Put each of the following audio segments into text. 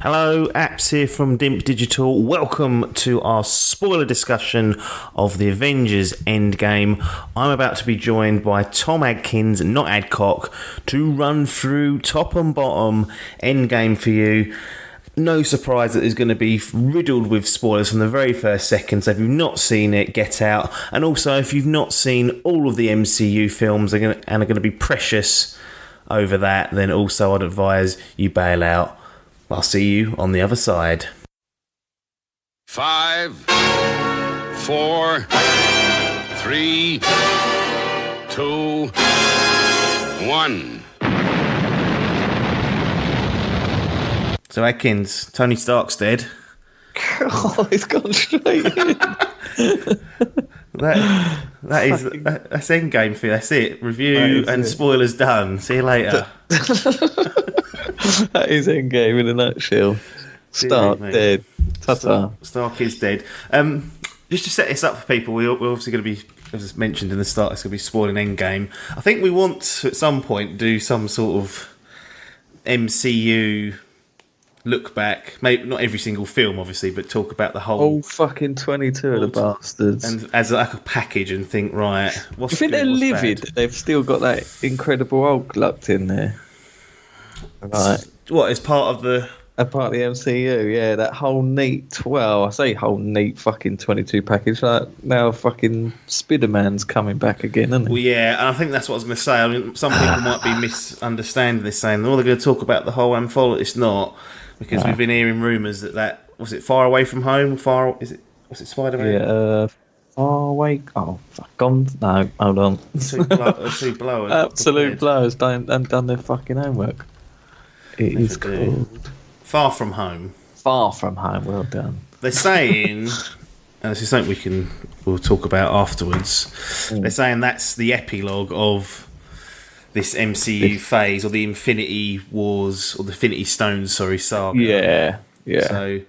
Hello, Apps here from Dimp Digital. Welcome to our spoiler discussion of the Avengers Endgame. I'm about to be joined by Tom Adkins, not Adcock, to run through top and bottom Endgame for you. No surprise that there's going to be riddled with spoilers from the very first second, so if you've not seen it, get out. And also, if you've not seen all of the MCU films and are going to be precious over that, then also I'd advise you bail out. I'll see you on the other side. 5, 4, 3, 2, 1. So Adkins, Tony Stark's dead. Oh, he's gone straight in. That's Endgame for you. That's it. Review and spoilers done. See you later. That is Endgame in a nutshell. Stark dead. Ta-ta. Stark is dead. Just to set this up for people, we're obviously going to be, as mentioned in the start, it's going to be spoiling Endgame. I think we want to, at some point, do some sort of MCU look back. Maybe not every single film, obviously, but talk about the whole fucking 22 of the bastards. And as like a package and think, right, what's you think good, they're what's livid? bad? They've still got that Incredible Hulk locked in there. Right. What, as part of the... A part of the MCU, yeah, that whole neat, well, I say whole neat fucking 22 package, like now fucking Spider-Man's coming back again, isn't he? Well, yeah, and I think that's what I was going to say. I mean, some people might be misunderstanding this, saying, oh, they're going to talk about the whole anthology. It's not, because we've been hearing rumours that, was it Far Away From Home? Was it Spider-Man? Yeah, Far Away, oh, fuck on, no, hold on. Two blowers. Absolute blowers haven't done their fucking homework. It is called Far From Home. Far From Home. Well done. They're saying, and this is something we'll talk about afterwards. They're saying that's the epilogue of this MCU phase, or the Infinity Wars, or the Infinity Stones, saga. Yeah. So,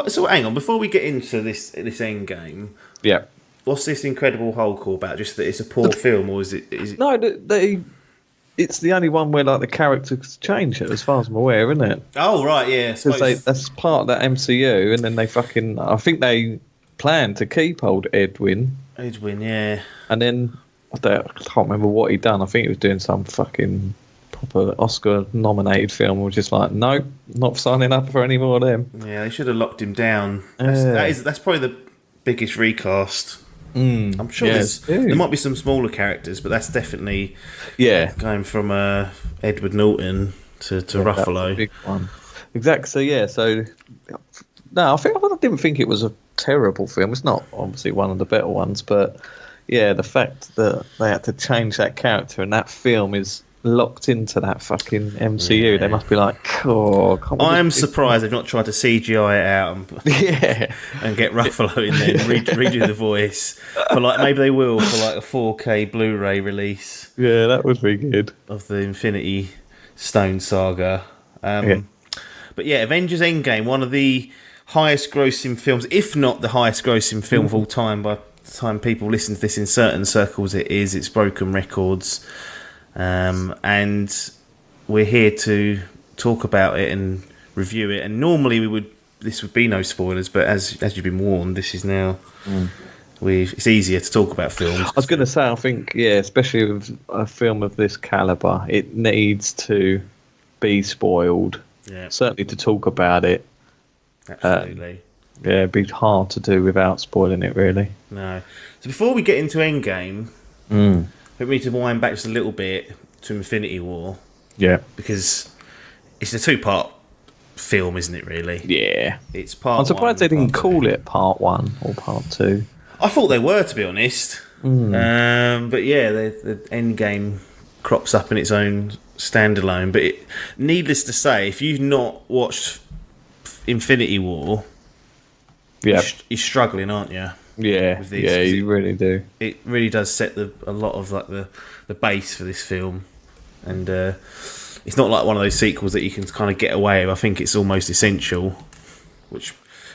so hang on. Before we get into this Endgame, yeah, what's this Incredible Hulk all about? Just that it's a poor film, or is it? No, it's the only one where like the characters change it, as far as I'm aware, isn't it? Oh right, yeah. Because that's part of that MCU, and then they I think they plan to keep old Edwin. Yeah. And then I can't remember what he'd done. I think he was doing some fucking proper Oscar-nominated film. We're just like, nope, not signing up for any more of them. Yeah, they should have locked him down. That's probably the biggest recast. I'm sure there might be some smaller characters, but that's definitely going from Edward Norton to Ruffalo. Big one. Exactly. So no, I didn't think it was a terrible film. It's not obviously one of the better ones, but yeah, the fact that they had to change that character and that film is locked into that fucking MCU, they must be like, oh, I'm surprised they've not tried to CGI it out and get Ruffalo in there and redo the voice. For maybe they will for like a 4K Blu-ray release. Yeah, that would be good. Of the Infinity Stone saga. But yeah, Avengers Endgame, one of the highest grossing films, if not the highest grossing film of all time. By the time people listen to this in certain circles, it's broken records. And we're here to talk about it and review it. And normally this would be no spoilers, but as you've been warned, this is now it's easier to talk about films. I was going to say, I think, especially with a film of this calibre, it needs to be spoiled. Yeah. Certainly to talk about it. Absolutely. It'd be hard to do without spoiling it, really. No. So before we get into Endgame, we need to wind back just a little bit to Infinity War. Yeah. Because it's a 2-part film, isn't it, really? Yeah. It's part I'm surprised they didn't call 2. it part 1 or part 2. I thought they were, to be honest. But yeah, the Endgame crops up in its own standalone. But needless to say, if you've not watched Infinity War, you're struggling, aren't you? Yeah, you really do. It really does set a lot of like the base for this film, and it's not like one of those sequels that you can kind of get away with. I think it's almost essential, which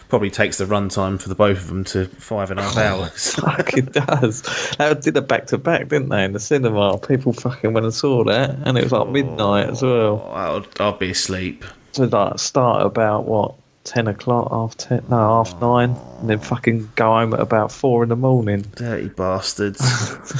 probably takes the runtime for the both of them to 5.5 hours. Fuck, it does. They did a back-to-back, didn't they, in the cinema? People fucking went and saw that, and it was like midnight as well. I'll be asleep. So like start about what 10 o'clock, half 9, and then fucking go home at about 4 in the morning. Dirty bastards.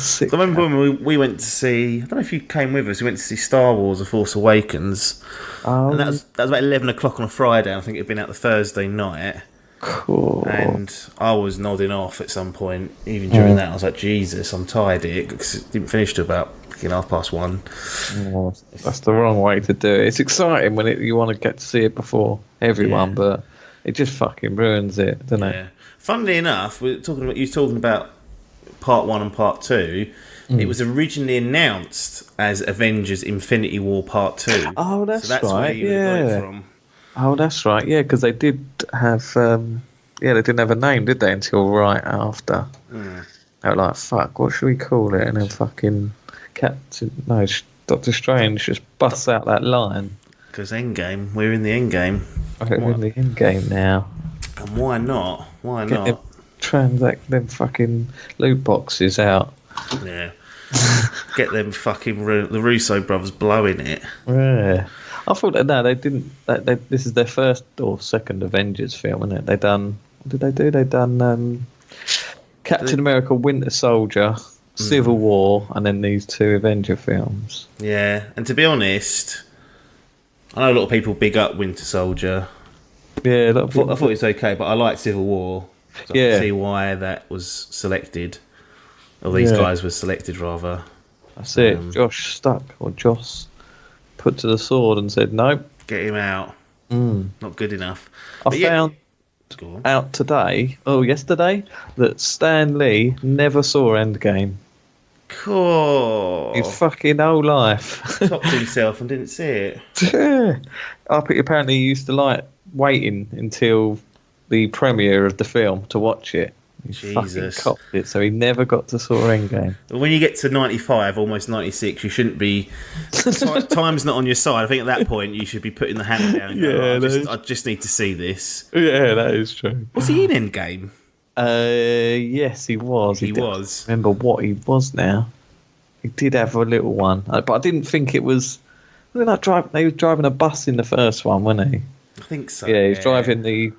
Sick. I remember when we went to see, I don't know if you came with us, we went to see Star Wars The Force Awakens. And that was about 11 o'clock on a Friday. I think it had been out the Thursday night. Cool. And I was nodding off at some point, even during that. I was like, Jesus, I'm tired here, because it didn't finish till about 1:30. Oh, that's the wrong way to do it. It's exciting when you want to get to see it before everyone, but it just fucking ruins it, doesn't it? Funnily enough, you were talking about part 1 and part 2. It was originally announced as Avengers Infinity War Part 2. Oh, that's right. where you got it from. Oh, that's right. Yeah, because they did have, they didn't have a name, did they, until right after. They were like, fuck, what should we call it? And then fucking Doctor Strange just busts out that line. Because Endgame, we're in the Endgame. We're in the Endgame now. And why not? Why not? Transact them fucking loot boxes out. Yeah. Get them fucking the Russo brothers blowing it. Yeah. I thought that they didn't. This is their first or second Avengers film, isn't it? They done. What did they do? They done Captain America: Winter Soldier, Civil War, and then these 2 Avenger films. Yeah, and to be honest, I know a lot of people big up Winter Soldier. Yeah, I thought it was okay, but I like Civil War. So I can see why that was selected. Or these guys were selected, rather. That's it. Josh put to the sword and said, nope. Get him out. Not good enough. I found out yesterday, that Stan Lee never saw Endgame. Cool. His fucking whole life. Topped himself and didn't see it. Apparently he used to like waiting until the premiere of the film to watch it. He fucking copped it, so he never got to saw Endgame. When you get to 95, almost 96, you shouldn't be... time's not on your side. I think at that point you should be putting the hammer down and go, I just need to see this. Yeah, that is true. Was he in Endgame? Yes, he was. He was. Remember what he was now. He did have a little one. But I didn't think it was... He was driving a bus in the first one, wasn't he? I think so. Yeah, he was driving the...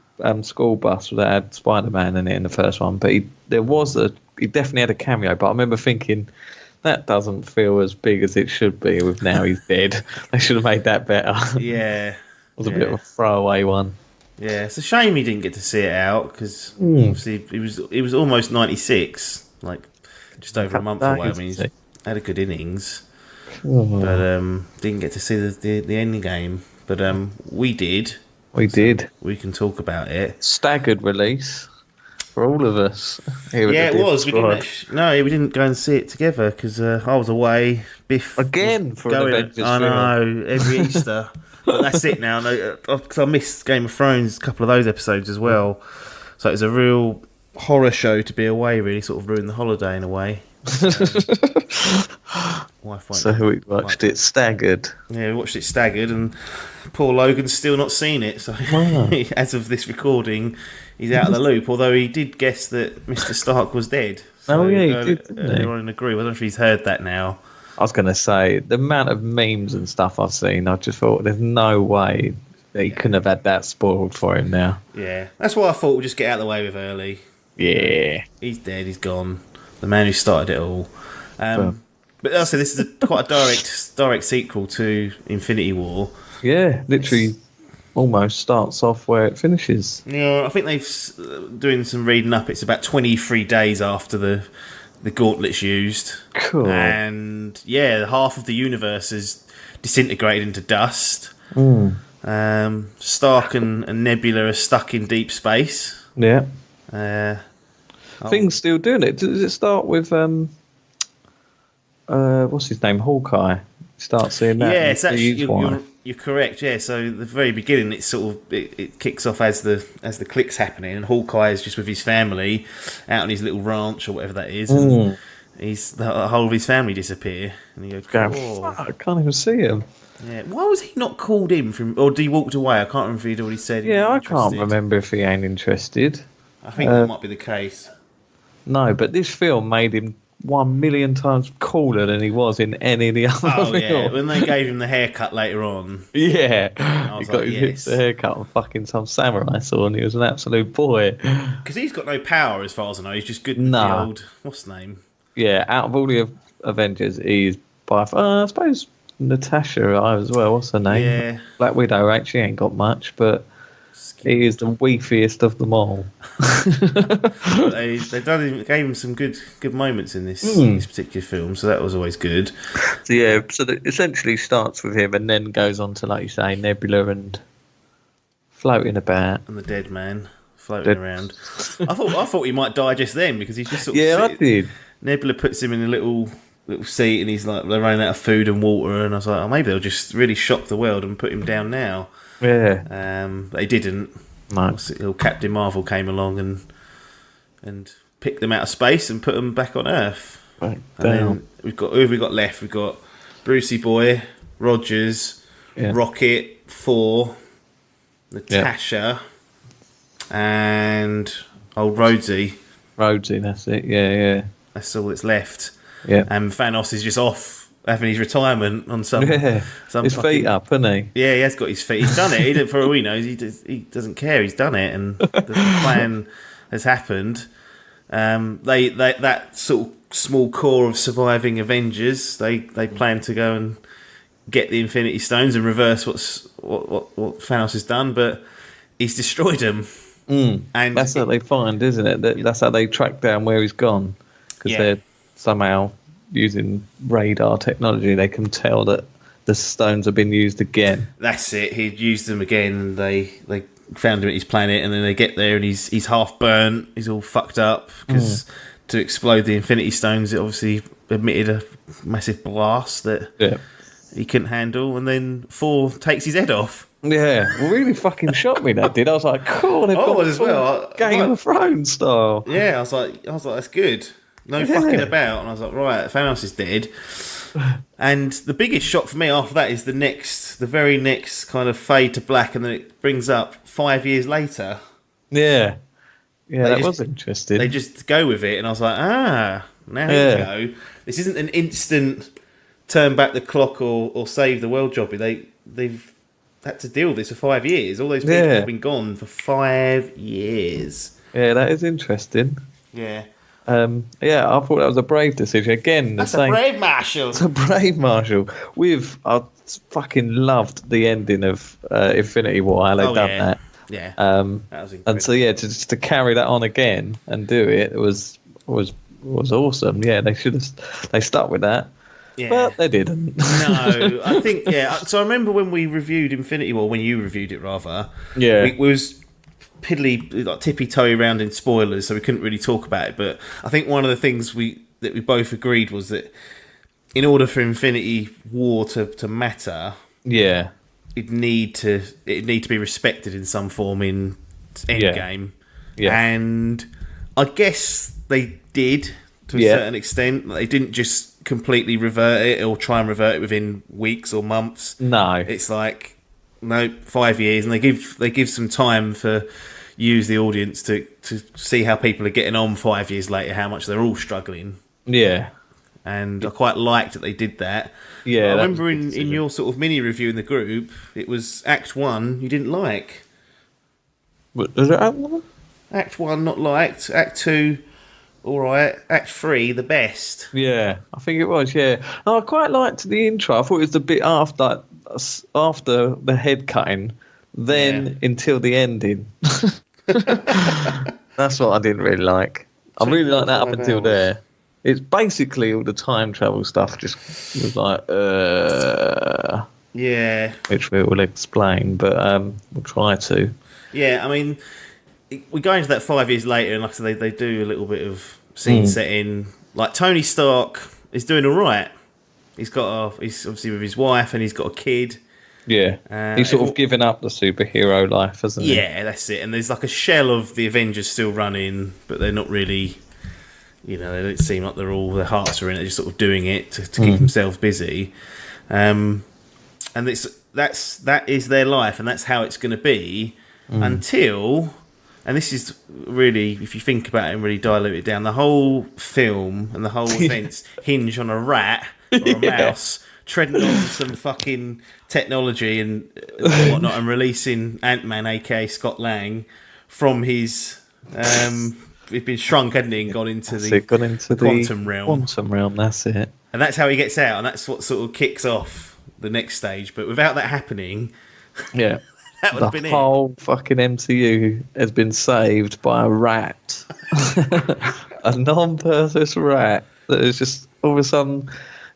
school bus that had Spider-Man in it in the first one, but he definitely had a cameo, but I remember thinking that doesn't feel as big as it should be with now he's dead. They should have made that better. Yeah. It was a bit of a throwaway one. Yeah, it's a shame he didn't get to see it out, because obviously it was almost 96, like just over a month away. I mean, he's had a good innings, but didn't get to see the ending game. But we did. We did. We can talk about it. Staggered release for all of us. It was. We didn't go and see it together because I was away. Biff again for an Avengers film. I know, every Easter. But that's it now. Because I missed Game of Thrones, a couple of those episodes as well. So it was a real horror show to be away. Really, sort of ruined the holiday in a way. So we watched it staggered. Yeah, we watched it staggered, and poor Logan's still not seen it. So as of this recording, he's out of the loop. Although he did guess that Mr. Stark was dead. So he did. Everyone agree. I don't know if he's heard that now. I was going to say the amount of memes and stuff I've seen. I just thought there's no way that he couldn't have had that spoiled for him now. Yeah, that's why I thought we'd just get out of the way with early. Yeah, he's dead. He's gone. The man who started it all. But also, this is quite a direct sequel to Infinity War. Yeah, literally almost starts off where it finishes. Yeah, I think they've doing some reading up. It's about 23 days after the gauntlet's used. Cool. And yeah, half of the universe is disintegrated into dust. Stark and Nebula are stuck in deep space. Yeah. Things still doing it. Does it start with what's his name, Hawkeye? Start seeing that. Yeah, it's actually you're correct. Yeah, so the very beginning, it's sort of it kicks off as the click's happening, and Hawkeye is just with his family out on his little ranch or whatever that is. And the whole of his family disappear, and you go, fuck, I can't even see him. Yeah, why was he not called in from, or he walked away? I can't remember if he'd already said. Yeah, I can't remember if he ain't interested. I think that might be the case. No, but this film made him 1,000,000 times cooler than he was in any of the other Oh yeah, films. when they gave him the haircut later on. Yeah, I was he got like, his yes. haircut and fucking some samurai sword, and he was an absolute boy. Because he's got no power as far as I know. He's just good with the old... What's the name? Yeah, out of all the Avengers, he's by far, I suppose Natasha as well. What's her name? Yeah. Black Widow, right? She ain't got much, but he is the weefiest of them all. Gave him some good moments in this particular film, so that was always good. So yeah, so it essentially starts with him and then goes on to, like you say, Nebula and floating about. And the dead man floating around. I thought he might die just then, because he's just sort of I did. Nebula puts him in a little seat, and he's like, they're running out of food and water, and I was like, oh, maybe they'll just really shock the world and put him down now. Yeah. But they didn't. No. Little Captain Marvel came along and picked them out of space and put them back on Earth. Right. And then who have we got left? We've got Brucey Boy, Rogers, Rocket, Thor, Natasha, and old Rhodesy. Rhodesy, that's it. Yeah. That's all that's left. Yeah. And Thanos is just off having his retirement on some his feet up, isn't he? Yeah, he has got his feet. He's done it. For all we know, he doesn't care. He's done it, and the plan has happened. That sort of small core of surviving Avengers, they plan to go and get the Infinity Stones and reverse what Thanos has done, but he's destroyed them. And that's how they find, isn't it? That's how they track down where he's gone, because they're somehow using radar technology. They can tell that the stones have been used again. That's it. He'd used them again, and they found him at his planet, and then they get there, and he's half burnt. He's all fucked up because to explode the Infinity Stones, it obviously emitted a massive blast that he couldn't handle, and then Thor takes his head off. Yeah, well, really fucking shocked me, that did. I was like, cool, they've got as well. Game of Thrones style. Yeah, I was like, that's good. No fucking about. And I was like, right, Thanos is dead. And the biggest shock for me after that is the very next kind of fade to black, and then it brings up 5 years later. Yeah. Yeah, that was interesting. They just go with it, and I was like, now here we go. This isn't an instant turn back the clock or save the world job. They've had to deal with this for 5 years. All those people have been gone for 5 years. Yeah, that is interesting. Yeah. I thought that was a brave decision. Again, That's a brave Marshall. It's a brave Marshall. I fucking loved the ending of Infinity War, how they've done that. Yeah. That was incredible. And so to carry that on again and do it was awesome. Yeah, they stuck with that. Yeah. But they didn't. No, I think So I remember when we reviewed Infinity War, when you reviewed it rather. Yeah. We was tippy-toey around in spoilers, so we couldn't really talk about it. But I think one of the things that we both agreed was that in order for Infinity War to matter, it'd need to be respected in some form in Endgame. Yeah. And I guess they did to a certain extent. They didn't just completely revert it or try and revert it within weeks or months. No, it's like 5 years, and they give some time for the audience to see how people are getting on 5 years later, how much they're all struggling. Yeah. And I quite liked that they did that. Yeah. I remember in your sort of mini review in the group, it was Act 1 you didn't like. What, was it Act 1? Act 1 not liked. Act 2 alright. Act 3 the best. Yeah, I think it was, yeah. No, I quite liked the intro. I thought it was the bit after the head cutting, then until the ending. That's what I didn't really like. I really liked that up until there. It's basically all the time travel stuff just was like, yeah. Which we will explain, but we'll try to. Yeah, I mean, we go into that 5 years later, and like I said, they do a little bit of scene setting. Like Tony Stark is doing all right. He's obviously with his wife, and he's got a kid. Yeah, he's sort of given up the superhero life, hasn't he? Yeah, that's it. And there's like a shell of the Avengers still running, but they're not really, they don't seem like their hearts are in it. They're just sort of doing it to keep themselves busy. And that is their life, and that's how it's going to be until and this is really, if you think about it and really dilute it down, the whole film and the whole events hinge on a rat or a mouse treading on some fucking technology and whatnot, and releasing Ant-Man, aka Scott Lang, from his. He'd been shrunk, hadn't he, and gone into the quantum realm. Quantum realm, that's it. And that's how he gets out, and that's what sort of kicks off the next stage. But without that happening, yeah, that would have been it. The whole fucking MCU has been saved by a rat, a non-purpose rat that has just all of a sudden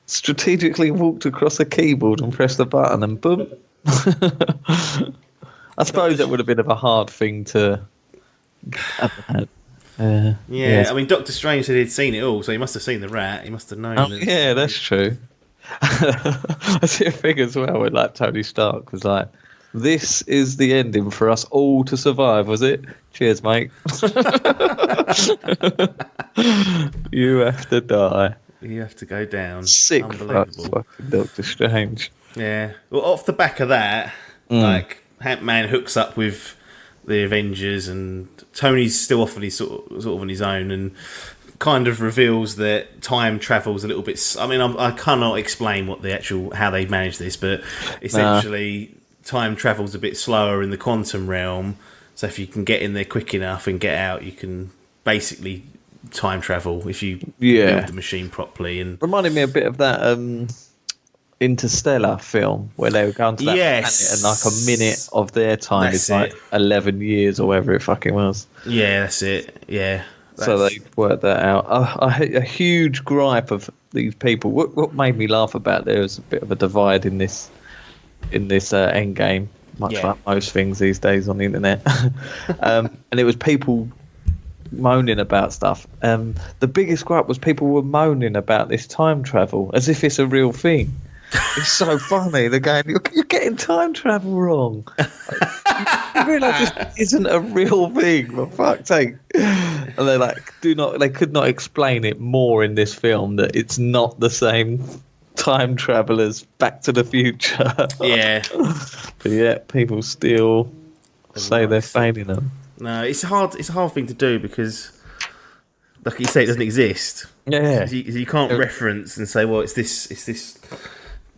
strategically walked across a keyboard and pressed the button, and boom. I suppose that would have been of a hard thing to have had. Yeah, I mean, Doctor Strange said he'd seen it all, so he must have seen the rat. He must have known. Yeah, that's true. I see a thing as well with like Tony Stark was like, "This is the ending for us all to survive." Was it? Cheers, mate. You have to die. You have to go down. Sick, fucking Doctor Strange. Yeah. Well, off the back of that, like Ant-Man hooks up with the Avengers, and Tony's still off on his sort of on his own, and kind of reveals that time travel's a little bit. I mean, I cannot explain what the actual how they manage this, but essentially, time travel's a bit slower in the quantum realm. So if you can get in there quick enough and get out, you can basically time travel if you build the machine properly. And reminded me a bit of that Interstellar film where they were going to that planet and like a minute of their time is like 11 years or whatever it fucking was. Yeah, that's it. Yeah. So they worked that out. A huge gripe of these people. What made me laugh about there was a bit of a divide in this Endgame, much like most things these days on the internet. And it was people moaning about stuff. The biggest gripe was people were moaning about this time travel as if it's a real thing. It's so funny. They're going, you're getting time travel wrong. You realise this isn't a real thing, for fuck's sake. And they're like, they could not explain it more in this film that it's not the same time travel as Back to the Future. Yeah. But yeah, people still say they're feigning them. No, it's a hard thing to do because, like you say, it doesn't exist. Yeah. You can't reference and say, well, it's this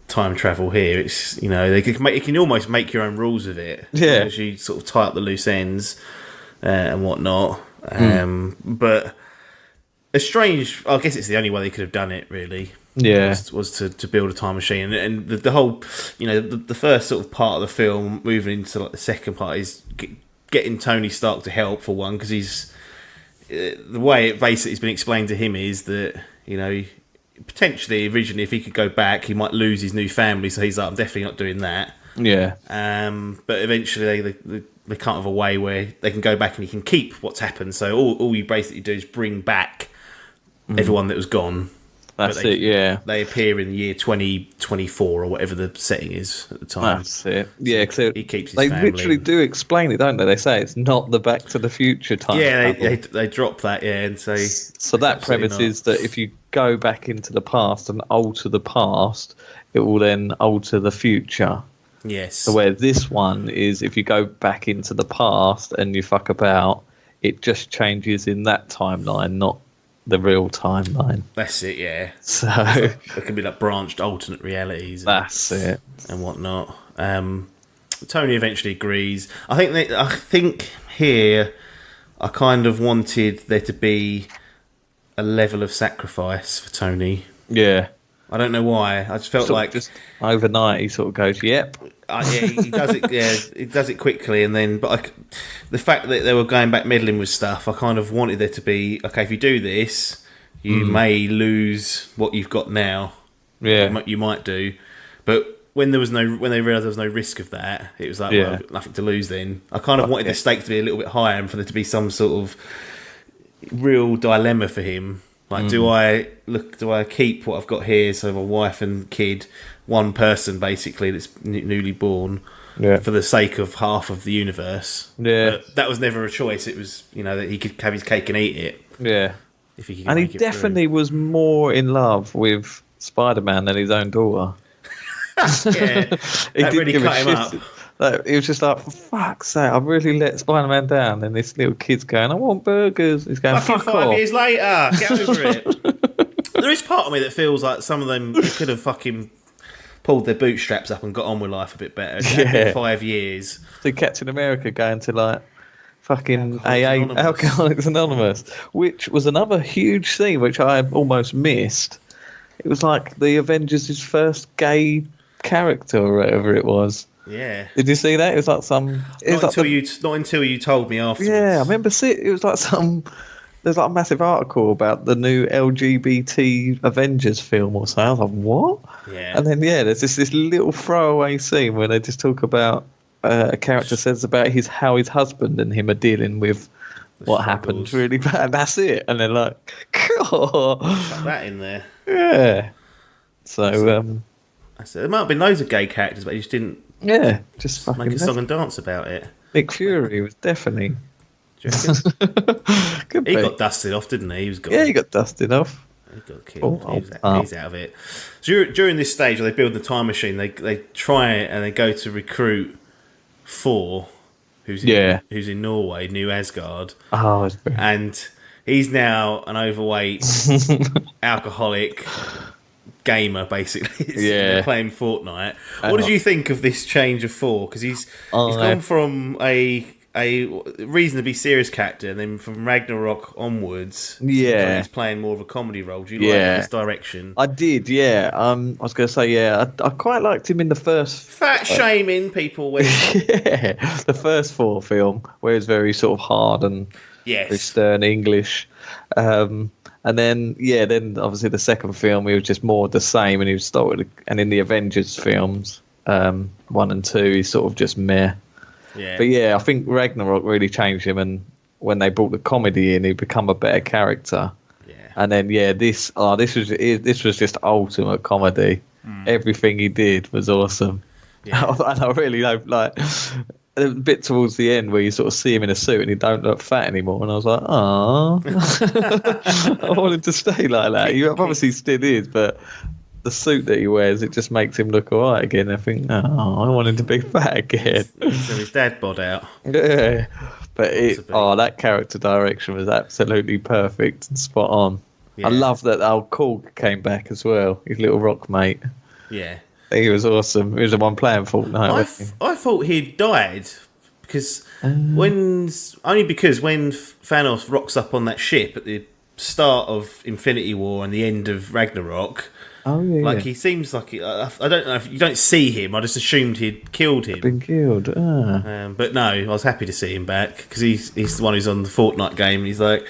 time travel here. It's you can almost make your own rules of it. Yeah, as you sort of tie up the loose ends and whatnot. But it's strange. I guess it's the only way they could have done it. Really, was to build a time machine, and the whole the first sort of part of the film, moving into like the second part, is getting Tony Stark to help for one, because he's the way it basically has been explained to him is that potentially originally if he could go back he might lose his new family, so he's like, I'm definitely not doing that. But eventually they can't have a way where they can go back and he can keep what's happened, so all you basically do is bring back everyone that was gone. They appear in the year 2024 or whatever the setting is at the time. That's it. Yeah, because he keeps his they family. literally do explain it, don't they? They say it's not the Back to the Future time. Yeah, they drop that, and say. So that premise is that if you go back into the past and alter the past, it will then alter the future. Yes. So where this one is, if you go back into the past and you fuck about, it just changes in that timeline, not the real timeline. That's it, yeah. So there can be like branched alternate realities. That's it, and whatnot. Tony eventually agrees. I think here I kind of wanted there to be a level of sacrifice for Tony. Yeah. I don't know why. I just felt like just overnight he sort of goes, "Yep." He does it. Yeah, he does it quickly, and then. But the fact that they were going back meddling with stuff, I kind of wanted there to be okay. If you do this, you may lose what you've got now. Yeah, you might do. But when they realised there was no risk of that, it was like well, nothing to lose. Then I kind of wanted the stake to be a little bit higher, and for there to be some sort of real dilemma for him. Like, do I keep what I've got here, so my wife and kid, one person basically that's newly born, for the sake of half of the universe? Yeah. But that was never a choice. It was, that he could have his cake and eat it. Yeah. If he could and he definitely was more in love with Spider-Man than his own daughter. Yeah. That really cut him up. Like, it was just like, for fuck's sake, I really let Spider-Man down. And this little kid's going, I want burgers. He's going, Fucking fuck 5 off. years later, get over it. There is part of me that feels like some of them could have fucking pulled their bootstraps up and got on with life a bit better. It had been 5 years. So Captain America going to like fucking Alcoholics Anonymous. Alcoholics Anonymous, which was another huge scene which I almost missed. It was like the Avengers' first gay character or whatever it was. Yeah. Did you see that? It was like some. Not until you told me afterwards. Yeah, I remember seeing it. Was like some. There's like a massive article about the new LGBT Avengers film or so. I was like, what? Yeah. And then there's this little throwaway scene where they just talk about a character says about how his husband and him are dealing with what happened really bad. That's it. And they're like, God. Chuck that in there. Yeah. So there might have been loads of gay characters, but he just didn't. Yeah, just fucking make a song and dance about it. Nick Fury was definitely. Do you reckon? He be. got dusted off, didn't he? He was gone. Yeah, he got dusted off. He got killed. Oh, he's out of it. So during this stage where they build the time machine, they try and they go to recruit Thor, who's in Norway, New Asgard. Oh, it's very... And he's now an overweight, alcoholic gamer, basically. They're playing Fortnite. What did you think of this change of Thor? Because he's gone from a reasonably serious character, and then from Ragnarok onwards, he's playing more of a comedy role. Do you like this direction? I did, yeah. I was going to say, I quite liked him in the first... Fat shaming people with... the first Thor film, where it's very sort of hard and very stern English. And then obviously the second film, he was just more the same, and he was started. And in the Avengers films, 1 and 2, he's sort of just meh. Yeah. But I think Ragnarok really changed him, and when they brought the comedy in, he become a better character. Yeah. And then this was just ultimate comedy. Everything he did was awesome. Yeah. And I really like a bit towards the end where you sort of see him in a suit and he don't look fat anymore, and I was like, oh, I wanted to stay like that. He obviously still is, but the suit that he wears, it just makes him look alright again. I think, I want him to be fat again. So his dad bod out. Yeah, but that character direction was absolutely perfect and spot on. Yeah. I love that old Korg came back as well, his little rock mate. Yeah. He was awesome. He was the one playing Fortnite. I thought he'd died because when Thanos rocks up on that ship at the start of Infinity War and the end of Ragnarok, he seems like I don't know if you don't see him. I just assumed he'd killed him. Been killed. But no, I was happy to see him back because he's the one who's on the Fortnite game. And he's like,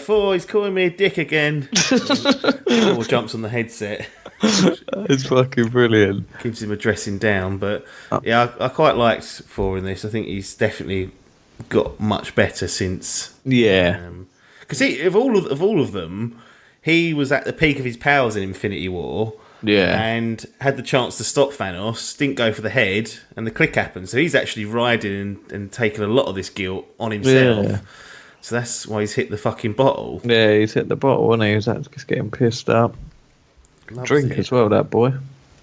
Thor, he's calling me a dick again. Thor jumps on the headset. It's fucking brilliant. Keeps him addressing down, but I quite liked Thor in this. I think he's definitely got much better since. Yeah, because of all of them, he was at the peak of his powers in Infinity War. Yeah, and had the chance to stop Thanos, didn't go for the head, and the click happened. So he's actually riding and taking a lot of this guilt on himself. Yeah. So that's why he's hit the fucking bottle. Yeah, he's hit the bottle, and he was just getting pissed up. Drink as well, that boy.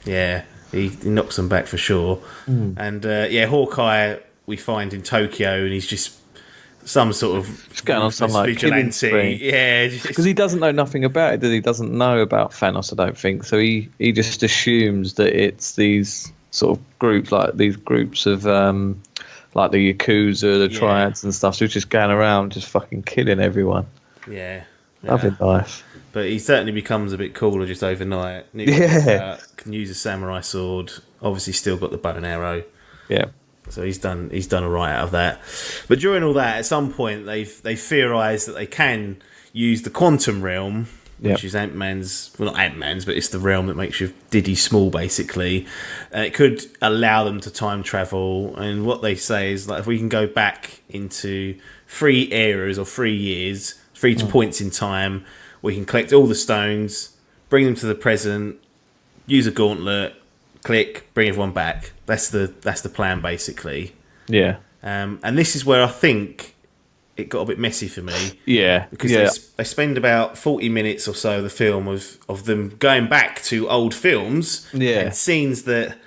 Yeah, he knocks them back for sure. And Hawkeye we find in Tokyo, and he's just some sort of just going on some like vigilante. Yeah, because he doesn't know nothing about it. He doesn't know about Thanos, I don't think. So he just assumes that it's these sort of groups, like these groups of like the Yakuza, the Triads and stuff. So he's just going around just fucking killing everyone. Yeah. Loving life. But he certainly becomes a bit cooler just overnight. Can use a samurai sword. Obviously, still got the bow and arrow. Yeah. So he's done all right out of that. But during all that, at some point, they theorise that they can use the quantum realm, which is Ant-Man's. Well, not Ant-Man's, but it's the realm that makes you Diddy small, basically. And it could allow them to time travel. And what they say is, like, if we can go back into 3 eras or 3 years, 3 points in time. We can collect all the stones, bring them to the present, use a gauntlet, click, bring everyone back. That's the plan, basically. Yeah. And this is where I think it got a bit messy for me. Yeah. Because they spend about 40 minutes or so of the film of them going back to old films and scenes that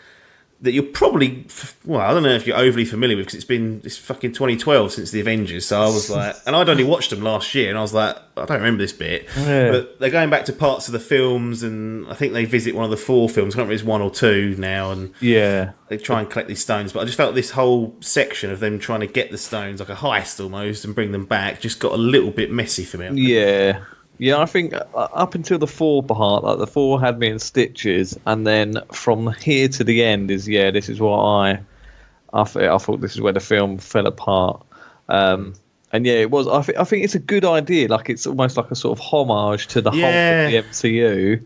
that you're probably, well, I don't know if you're overly familiar with, because it's fucking 2012 since the Avengers. So I was like, and I'd only watched them last year, and I was like, I don't remember this bit. Yeah. But they're going back to parts of the films, and I think they visit one of the 4 films. I can't remember if it's 1 or 2 now, and Yeah. they try and collect these stones. But I just felt this whole section of them trying to get the stones, like a heist almost, and bring them back, just got a little bit messy for me. Yeah. Yeah, I think up until the 4 part, like the 4 had me in stitches, and then from here to the end this is what I thought this is where the film fell apart. And yeah, it was. I think it's a good idea. Like, it's almost like a sort of homage to the whole of the MCU,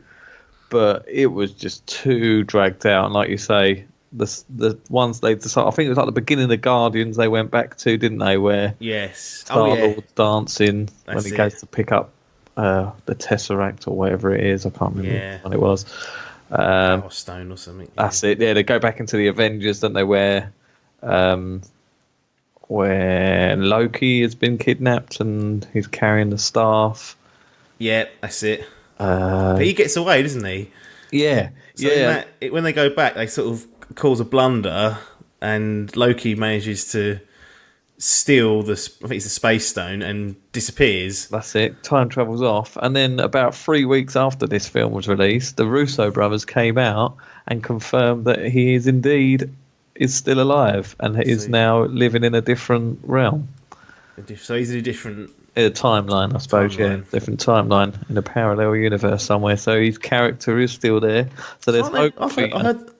but it was just too dragged out. And like you say, the ones they decided, I think it was like the beginning of the Guardians they went back to, didn't they? Where Star-Lord's dancing when he goes to pick up the Tesseract or whatever it is. I can't remember what it was. Power Stone or something. That's it. Yeah, they go back into the Avengers, don't they? Where Loki has been kidnapped and he's carrying the staff. Yeah, that's it. But he gets away, doesn't he? Yeah, so when they go back, they sort of cause a blunder, and Loki manages to steal I think it's the Space Stone, and disappears. That's it. Time travels off, and then about 3 weeks after this film was released, the Russo brothers came out and confirmed that he is indeed still alive and is now living in a different realm. So he's in a different timeline, I suppose. Different timeline in a parallel universe somewhere. So his character is still there. So there's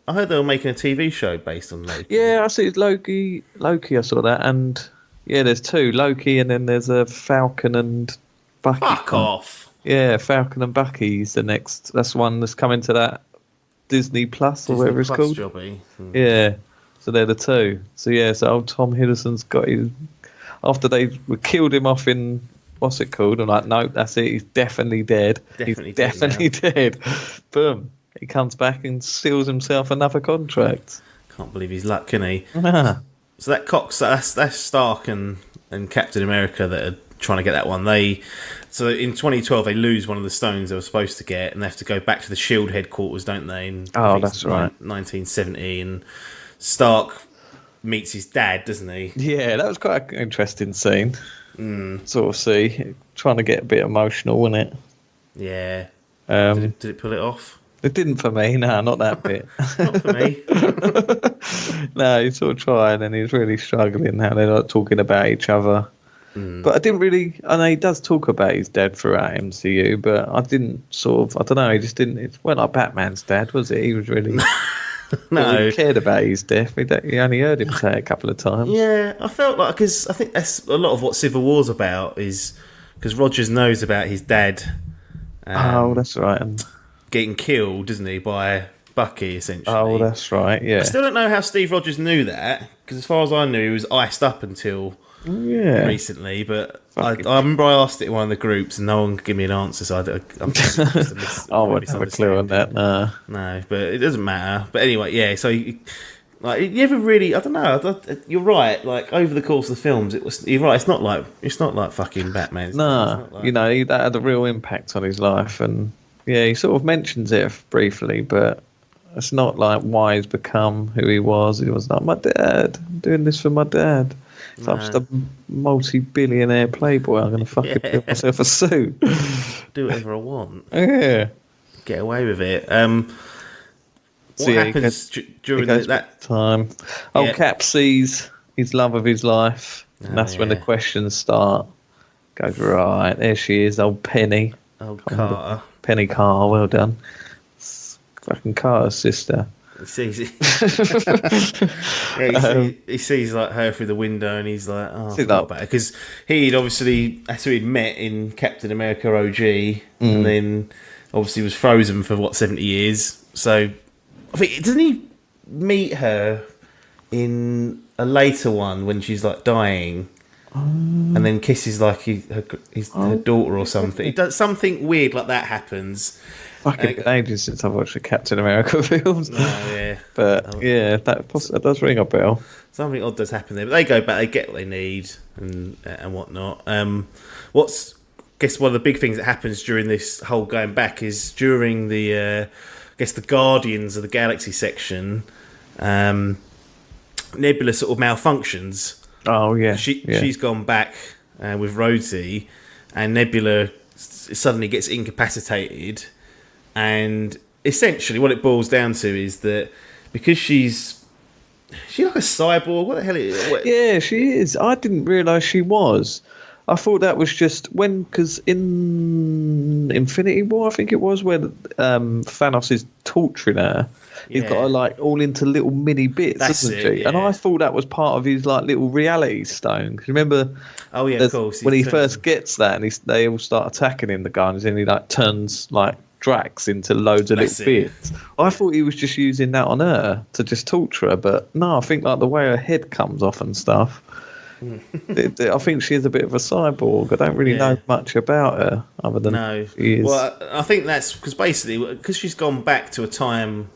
I heard they were making a TV show based on Loki. Yeah, I see. It's Loki. I saw that, and there's 2 Loki, and then there's a Falcon and Bucky. Fuck off. Yeah, Falcon and Bucky's the next. That's one that's coming to that Disney Plus or whatever it's called. Jobby. Yeah, so they're the 2. So so old Tom Hiddleston's got his. After they killed him off in what's it called? I'm like, no, that's it. He's definitely dead. He's definitely dead. Boom. He comes back and steals himself another contract. Can't believe his luck, can he? So that Cox, that's Stark and Captain America that are trying to get that one. So in 2012 they lose one of the stones they were supposed to get, and they have to go back to the Shield headquarters, don't they? That's right. 1970, and Stark meets his dad, doesn't he? Yeah, that was quite an interesting scene. Sort of see, trying to get a bit emotional, wasn't it? Yeah. Did it pull it off? It didn't for me, no, not that bit. Not for me. No, he's sort of trying, and he's really struggling how they're not talking about each other. But I didn't really. I know he does talk about his dad throughout MCU, but I didn't I don't know. He just didn't. It wasn't like Batman's dad, was it? He was really. No, he cared about his death. He only heard him say it a couple of times. Yeah, I felt like, because I think that's a lot of what Civil War's about, is because Rogers knows about his dad. That's right. And getting killed, doesn't he, by Bucky, essentially. Oh, that's right, yeah. I still don't know how Steve Rogers knew that, because as far as I knew, he was iced up until recently, but I remember I asked it in one of the groups and no one could give me an answer, so I wouldn't have a clue on that, no. No, but it doesn't matter. But anyway, so you never really, I don't know, you're right, like over the course of the films, you're right, it's not like fucking Batman. That had a real impact on his life, and he sort of mentions it briefly, but it's not like why he's become who he was. He was like, my dad, I'm doing this for my dad. So I'm just a multi-billionaire playboy. I'm going to fucking build myself a suit. Do whatever I want. Yeah. Get away with it. What happens during that time? Cap sees his love of his life. And that's when the questions start. Goes, right, there she is, old Penny. Old Carter. Penny Carter, well done. It's fucking Carter's sister. He sees it. He sees like her through the window, and he's like, "Oh, I forgot about it." Because that's who he'd met in Captain America OG, and then obviously was frozen for 70 years. So I think, doesn't he meet her in a later one when she's like dying, and then kisses like her daughter or something? He does something weird like that happens. Fucking ages since I've watched the Captain America films. But that does ring a bell. Something odd does happen there, but they go back, they get what they need and whatnot. What's, I guess, one of the big things that happens during this whole going back is during the, the Guardians of the Galaxy section. Nebula sort of malfunctions. Oh yeah, She's gone back with Rhodey, and Nebula suddenly gets incapacitated. And essentially, what it boils down to is that because she's like a cyborg. What the hell is it? Yeah, she is. I didn't realise she was. I thought that was just because in Infinity War, I think it was, where Thanos is torturing her. He's got her like all into little mini bits, doesn't she? Yeah. And I thought that was part of his like little reality stone. Cause remember? Oh yeah, of course. When he first gets that, and they all start attacking him, the guns, and he like turns like Drax into loads of little bits. I thought he was just using that on her to just torture her, but no, I think like the way her head comes off and stuff. I think she's a bit of a cyborg. I don't really know much about her other than she is. Well, I think that's because she's gone back to a time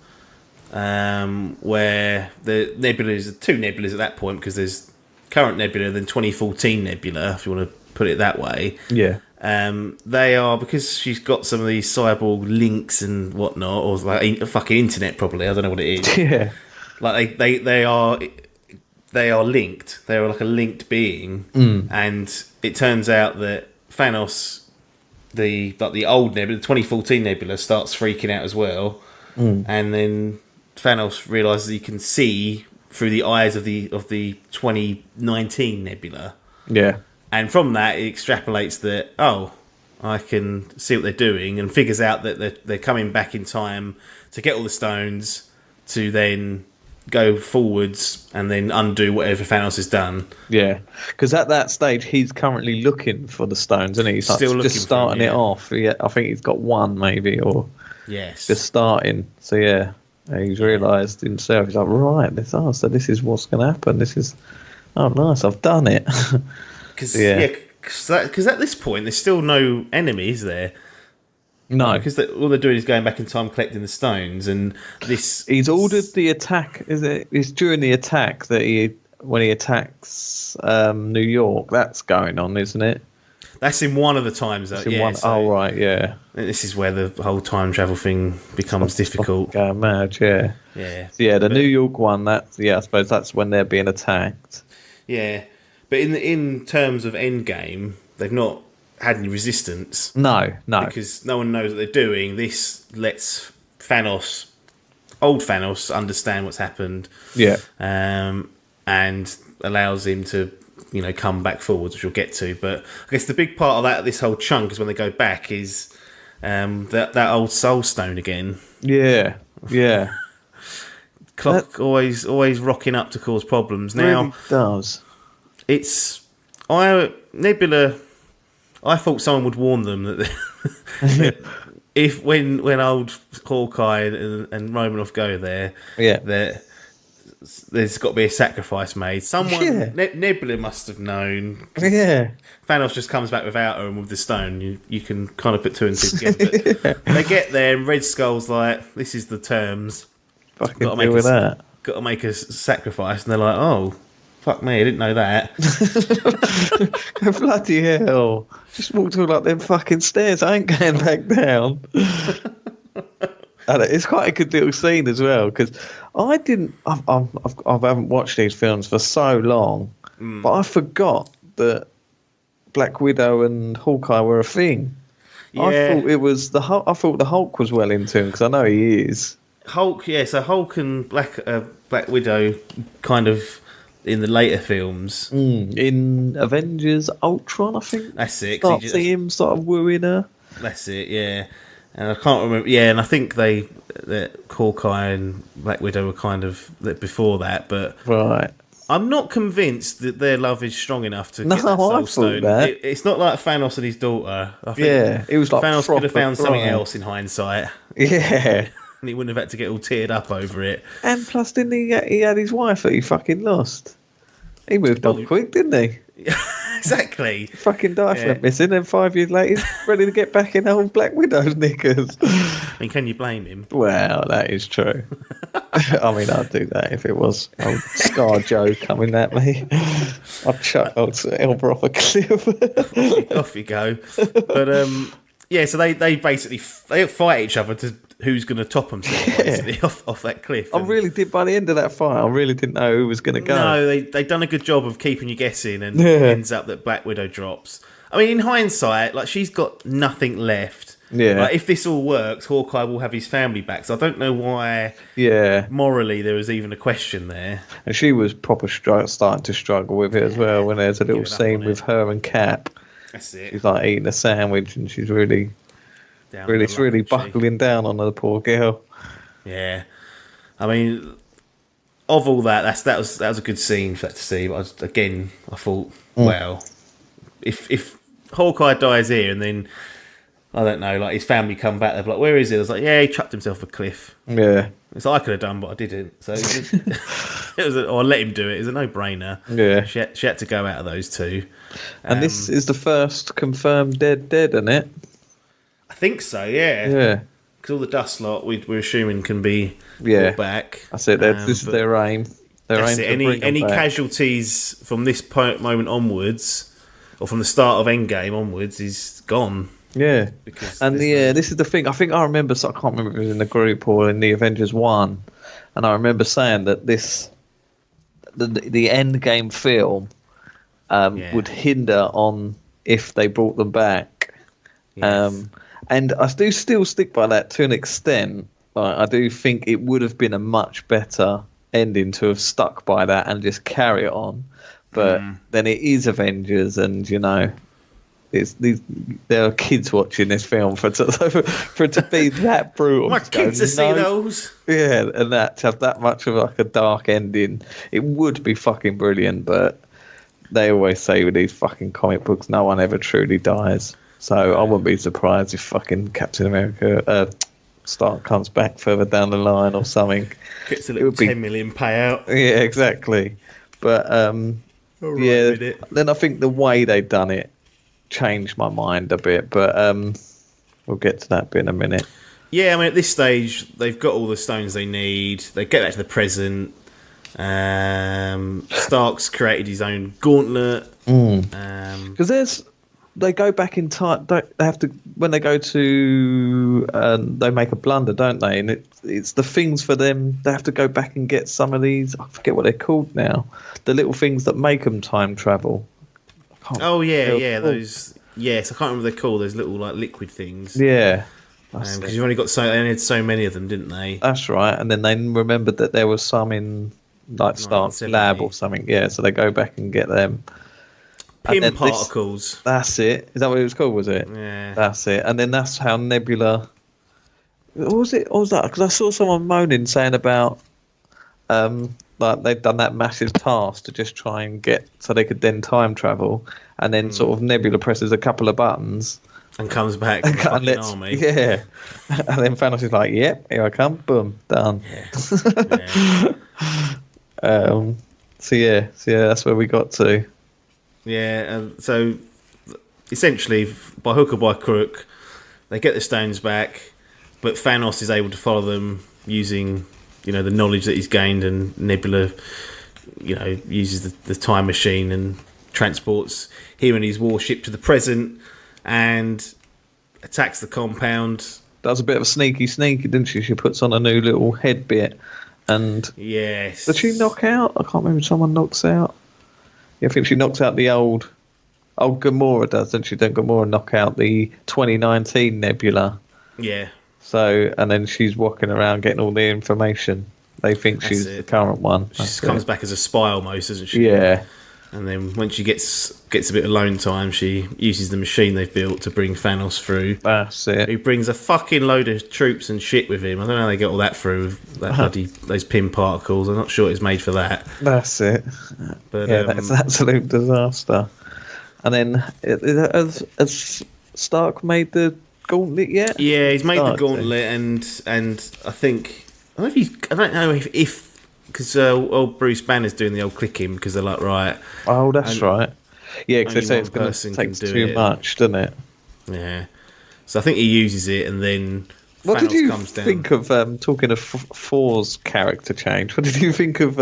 where the nebulas, two nebulas at that point, because there's current nebula, then 2014 nebula, if you want to put it that way. Yeah. They are, because she's got some of these cyborg links and whatnot, or like fucking internet probably. I don't know what it is. Yeah. Like they are linked. They are like a linked being, and it turns out that Thanos, the old nebula, the 2014 nebula, starts freaking out as well, and then Thanos realizes he can see through the eyes of the 2019 nebula. Yeah. And from that, it extrapolates that, I can see what they're doing, and figures out that they're coming back in time to get all the stones to then go forwards and then undo whatever Thanos has done. Yeah, because at that stage, he's currently looking for the stones, and he's like, still just starting it off. Yeah, I think he's got one maybe, or just starting. So yeah, he's realised himself. He's like, right, so this is what's going to happen. This is nice. I've done it. Because at this point, there's still no enemies there. No, because all they're doing is going back in time, collecting the stones, and this. He's ordered the attack. Is it? It's during the attack that when he attacks New York. That's going on, isn't it? That's in one of the times. Oh right, yeah. This is where the whole time travel thing becomes difficult. Going mad, yeah. Yeah. So, the New York one. I suppose that's when they're being attacked. Yeah, but in terms of Endgame, they've not had any resistance. No. Because no one knows what they're doing. This lets old Thanos, understand what's happened. Yeah. And allows him to, come back forwards, which we'll get to. But I guess the big part of this whole chunk is when they go back is that old Soul Stone again. Yeah. Yeah. Clock always rocking up to cause problems. Now really does. Nebula. I thought someone would warn them that if when old Hawkeye and Romanoff go there, there's got to be a sacrifice made. Someone Nebula must have known. Yeah, Thanos just comes back without her and with the stone. You can kind of put two and two together. But they get there and Red Skull's like, "This is the terms. Fucking deal with that. Got to make a sacrifice," and they're like, "Oh." Fuck me, I didn't know that. Bloody hell. Just walked all up them fucking stairs. I ain't going back down. And it's quite a good little scene as well, because I haven't watched these films for so long, but I forgot that Black Widow and Hawkeye were a thing. Yeah. I thought it was I thought the Hulk was well into him, because I know he is. Hulk, so Hulk and Black Widow kind of in the later films. In Avengers Ultron, I think. That's it. See him sort of wooing her. That's it, yeah. And I can't remember. Yeah, and I think that Hawkeye and Black Widow were kind of before that, but right. I'm not convinced that their love is strong enough to get that Soul Stone. It's not like Thanos and his daughter. I think it was like Thanos could have found something else in hindsight. Yeah. And he wouldn't have had to get all teared up over it. And plus, didn't he had his wife that he fucking lost? He moved on quick, didn't he? Exactly. Fucking died went missing, and 5 years later, he's ready to get back in old Black Widow's knickers. I mean, can you blame him? Well, that is true. I mean, I'd do that if it was old Scar Joe coming at me. I'd chuck old Elba off a cliff. Off you go. But, so they basically they fight each other to who's going to top himself basically off that cliff. I really did, by the end of that fight, I really didn't know who was going to go. No, they've done a good job of keeping you guessing, and it ends up that Black Widow drops. I mean, in hindsight, like, she's got nothing left. Yeah. Like, if this all works, Hawkeye will have his family back. So I don't know why. Yeah. Morally, there was even a question there. And she was proper starting to struggle with it as well. When there's a little scene with her and Cap, that's it. She's like eating a sandwich, and she's really buckling down on the poor girl. Yeah. I mean, of all that was a good scene for that to see. But I thought, well, if Hawkeye dies here and then, I don't know, like, his family come back, they're like, where is he? I was like, yeah, he chucked himself a cliff. Yeah. It's like, I could have done, but I didn't. So or I let him do it. It was a no-brainer. Yeah. She had to go out of those two. And this is the first confirmed dead, isn't it? I think so, yeah. Yeah. Because all the dust lot, we're assuming, can be brought back. That's it. This is their aim. Any casualties from this moment onwards, or from the start of Endgame onwards, is gone. Yeah, and this is the thing. I think I remember. So I can't remember if it was in the group or in the Avengers 1, and I remember saying that the Endgame film would hinder on if they brought them back. Yes. And I do still stick by that to an extent. Like, I do think it would have been a much better ending to have stuck by that and just carry it on. But then it is Avengers, and there are kids watching this film for it to be that brutal. My kids have seen those. Yeah, and that to have that much of like a dark ending, it would be fucking brilliant. But they always say with these fucking comic books, no one ever truly dies. So I wouldn't be surprised if fucking Captain America Stark comes back further down the line or something. Gets a little 10 million payout. Yeah, exactly. But then I think the way they've done it changed my mind a bit, but we'll get to that bit in a minute. Yeah, I mean, at this stage, they've got all the stones they need. They get back to the present. Stark's created his own gauntlet. Because they go back in time. They have to when they go to. They make a blunder, don't they? And it's the things for them. They have to go back and get some of these. I forget what they're called now. The little things that make them time travel. Those. Yes, I can't remember what they're called. Those little like liquid things. Yeah. Because you've only got they only had so many of them, didn't they? That's right. And then they remembered that there was some in like Stark's lab or something. Yeah, so they go back and get them. Pym particles. That's it. Is that what it was called? Was it? Yeah. That's it. And then that's how Nebula. What was it? What was that? Because I saw someone moaning saying about, like they'd done that massive task to just try and get so they could then time travel, and then sort of Nebula presses a couple of buttons and comes back with a fucking army. Yeah. And then Thanos is like, "Yep, here I come." Boom, done. Yeah. So that's where we got to. Yeah, so essentially, by hook or by crook, they get the stones back, but Thanos is able to follow them using, the knowledge that he's gained, and Nebula, uses the time machine and transports him and his warship to the present and attacks the compound. Does a bit of a sneaky, didn't she? She puts on a new little head bit, and yes. Did she knock out? I can't remember if someone knocks out. Yeah, I think she knocks out the old Gamora does, doesn't she? Don't Gamora knock out the 2019 Nebula? Yeah. So, and then she's walking around getting all the information. They think she's the current one. She comes back as a spy almost, doesn't she? Yeah. And then when she gets a bit of alone time, she uses the machine they've built to bring Thanos through. That's it. Who brings a fucking load of troops and shit with him. I don't know how they get all that through with that those Pym particles. I'm not sure it's made for that. That's it. But that's an absolute disaster. And then has Stark made the gauntlet yet? Yeah, he's made the gauntlet, and I don't know if because old Bruce Banner's doing the old clicking because they're like, right. Oh, that's right. Yeah, because they say it's going to take too much, doesn't it? Yeah. So I think he uses it, and then what Thanos did you comes down. think of talking of Thor's character change? What did you think of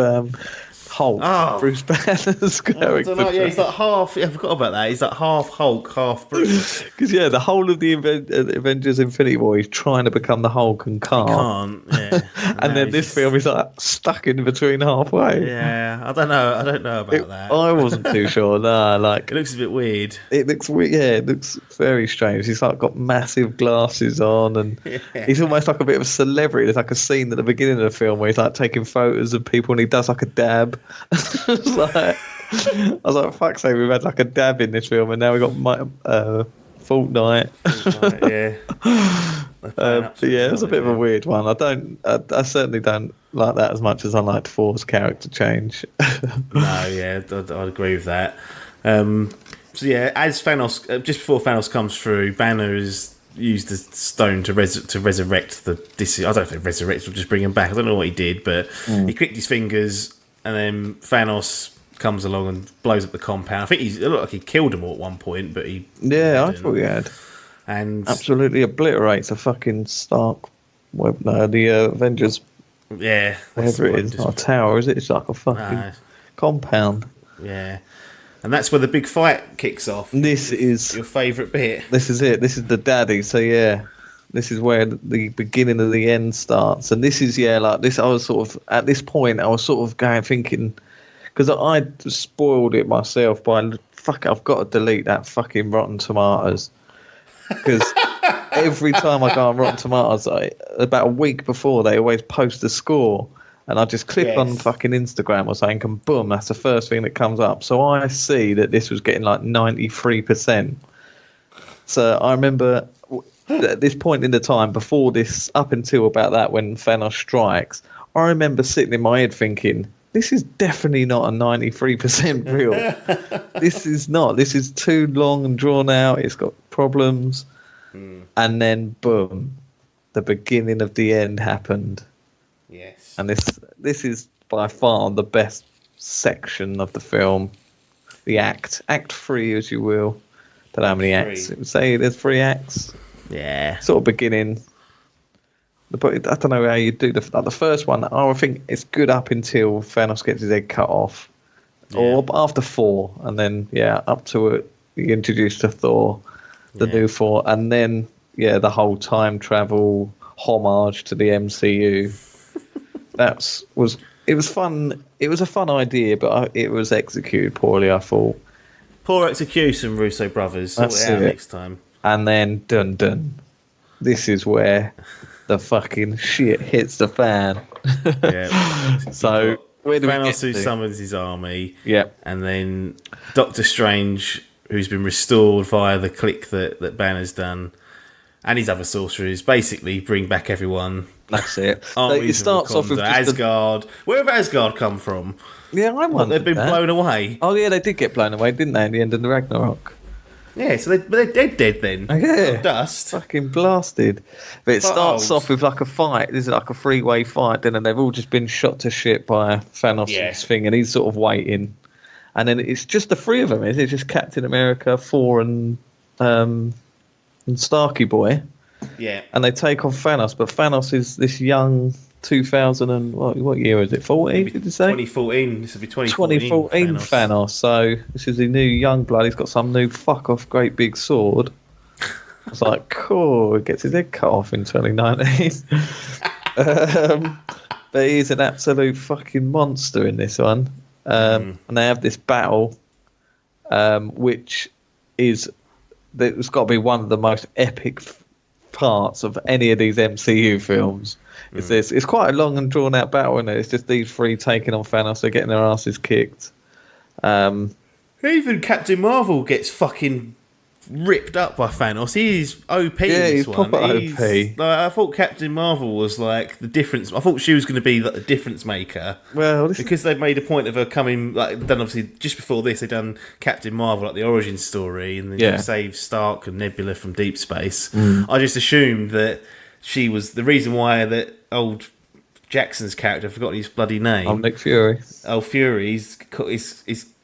Hulk, Oh. Bruce Banner's I character. don't know, yeah, he's like half. I forgot about that. He's like half Hulk, half Bruce. Because the whole of the Avengers Infinity War, he's trying to become the Hulk and can't. Yeah. And then this film is like stuck in between halfway. Yeah, I don't know. I don't know about that. I wasn't too sure. Nah, like It looks a bit weird. it looks weird. Yeah, it looks very strange. He's like got massive glasses on, and he's almost like a bit of a celebrity. There's like a scene at the beginning of the film where he's like taking photos of people, and he does like a dab. I was like, fuck's sake, we've had like a dab in this film, and now we've got Fortnite. But yeah, it was a bit of a weird one. I certainly don't like that as much as I liked Thor's character change. No, yeah, I'd agree with that. So yeah, as Thanos, just before Thanos comes through, Banner is used the stone to resurrect the. I don't know if they resurrect or just bring him back. I don't know what he did, but he clicked his fingers, and then Thanos comes along and blows up the compound. I think it looked like he killed them all at one point, but he. Yeah, I thought he had. And absolutely obliterates a fucking Stark. The Avengers. Yeah, whatever it is, not a tower, is it? It's like a fucking compound. Yeah. And that's where the big fight kicks off. This is your favourite bit. This is it. This is the daddy. So yeah, this is where the beginning of the end starts. And this is like this. I was sort of at this point. I was sort of thinking because I spoiled it myself by I've got to delete that fucking Rotten Tomatoes because every time I go on Rotten Tomatoes, about a week before they always post a score. And I just click on fucking Instagram or something, and boom, that's the first thing that comes up. So I see that this was getting like 93%. So I remember at this point in the time, before this, up until about that, when Thanos strikes, I remember sitting in my head thinking, this is definitely not a 93% real. This is not. This is too long and drawn out. It's got problems. And then, boom, the beginning of the end happened. Yes. And this is by far the best section of the film. The act 3, as you will. Don't know how many acts. It would say there's 3 acts. Yeah. Sort of beginning. I don't know how you do the first one. I think it's good up until Thanos gets his head cut off, or after 4, and then up to it. You introduce to Thor, the new Thor, and then the whole time travel homage to the MCU. It was fun. It was a fun idea, but it was executed poorly, I thought. Poor execution, Russo brothers. Sort it out next time. And then dun. This is where the fucking shit hits the fan. So where do Thanos who summons his army. Yeah. And then Doctor Strange, who's been restored via the click that Banner's done, and his other sorcerers, basically bring back everyone. That's it. It starts off with Asgard. Where have Asgard come from? Yeah, I wondered. They've been blown away. Oh yeah, they did get blown away, didn't they? At the end of the Ragnarok. Yeah, so they're dead then. Yeah, dust. Fucking blasted. But it starts off with like a fight. This is like a 3-way fight, then, and they've all just been shot to shit by Thanos' thing, and he's sort of waiting. And then it's just the 3 of them. It's just Captain America, Thor, and Starky Boy. Yeah. And they take on Thanos, but Thanos is this young 2000 and what year is it? 14? Did you say? 2014. This will be 2014. Thanos. So this is the new young blood. He's got some new fuck off great big sword. It's like cool. He gets his head cut off in 2019. But he's an absolute fucking monster in this one. And they have this battle, which is it's got to be one of the most epic parts of any of these MCU films. It's quite a long and drawn out battle, isn't it? It's just these 3 taking on Thanos. They're getting their asses kicked. Even Captain Marvel gets fucking ripped up by Thanos. He's OP in this he's one. Proper OP. I thought Captain Marvel was like the difference. I thought she was going to be like the difference maker. Well, because they've made a point of her coming. Like done obviously just before this, they've done Captain Marvel, like the origin story, and then she saved Stark and Nebula from deep space. I just assumed that she was the reason why that old Jackson's character, I forgot his bloody name. Oh, Nick Fury. Oh, Fury is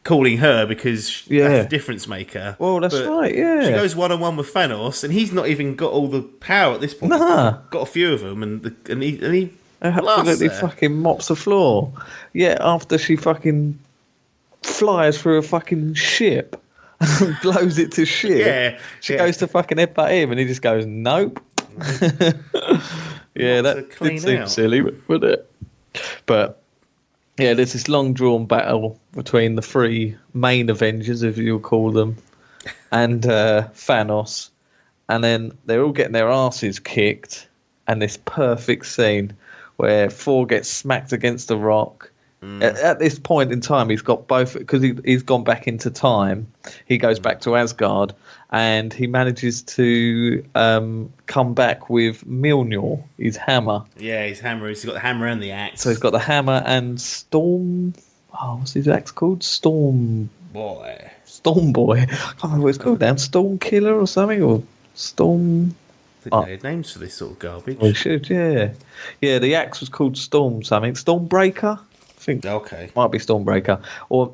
calling her because that's the difference maker. Well, that's right, yeah. She goes one-on-one with Thanos, and he's not even got all the power at this point. Nah. He's got a few of them, and he Absolutely Blast her. fucking mops the floor. Yeah, after she fucking flies through a fucking ship and blows it to shit. Yeah, She yeah. goes to fucking headbutt him and he just goes, nope. Yeah, Knocks her that clean did seem out. silly, wouldn't it? But yeah, there's this long drawn battle between the three main Avengers, if you'll call them, and Thanos. And then they're all getting their asses kicked. And this perfect scene where Thor gets smacked against the rock. At this point in time, he's got both, because he's gone back into time. He goes back to Asgard, and he manages to come back with Mjolnir, his hammer. Yeah, his hammer. He's got the hammer and the axe. So he's got the hammer and Storm. Oh, what's his axe called? Storm Boy. Boy. I can't remember what it's called now. Storm Killer or something, or Storm. I think they had names for this sort of garbage. We should, yeah. Yeah, the axe was called Storm something. Stormbreaker? I think Okay. might be Stormbreaker.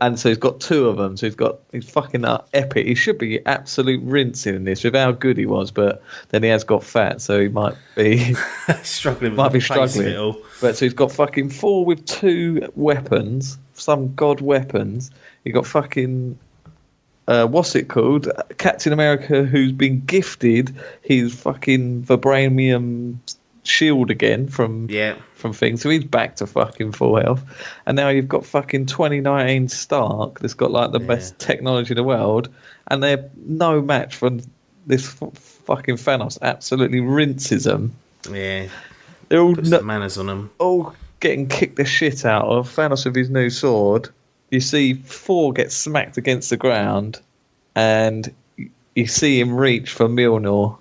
And so he's got two of them. So he's fucking epic. He should be absolute rinsing in this with how good he was, but then he has got fat, so he might be Struggling with might be the pace of struggling. it all. But so he's got fucking Thor with two weapons, some god weapons. He got fucking what's it called? Captain America, who's been gifted his fucking vibranium shield again from things. So he's back to fucking full health. And now you've got fucking 2019 Stark that's got like the best technology in the world, and they're no match for this fucking Thanos. Absolutely rinses them. Yeah. They're all Put some manners on them. all getting kicked the shit out of. Thanos with his new sword. You see Thor get smacked against the ground, and you see him reach for Mjolnir.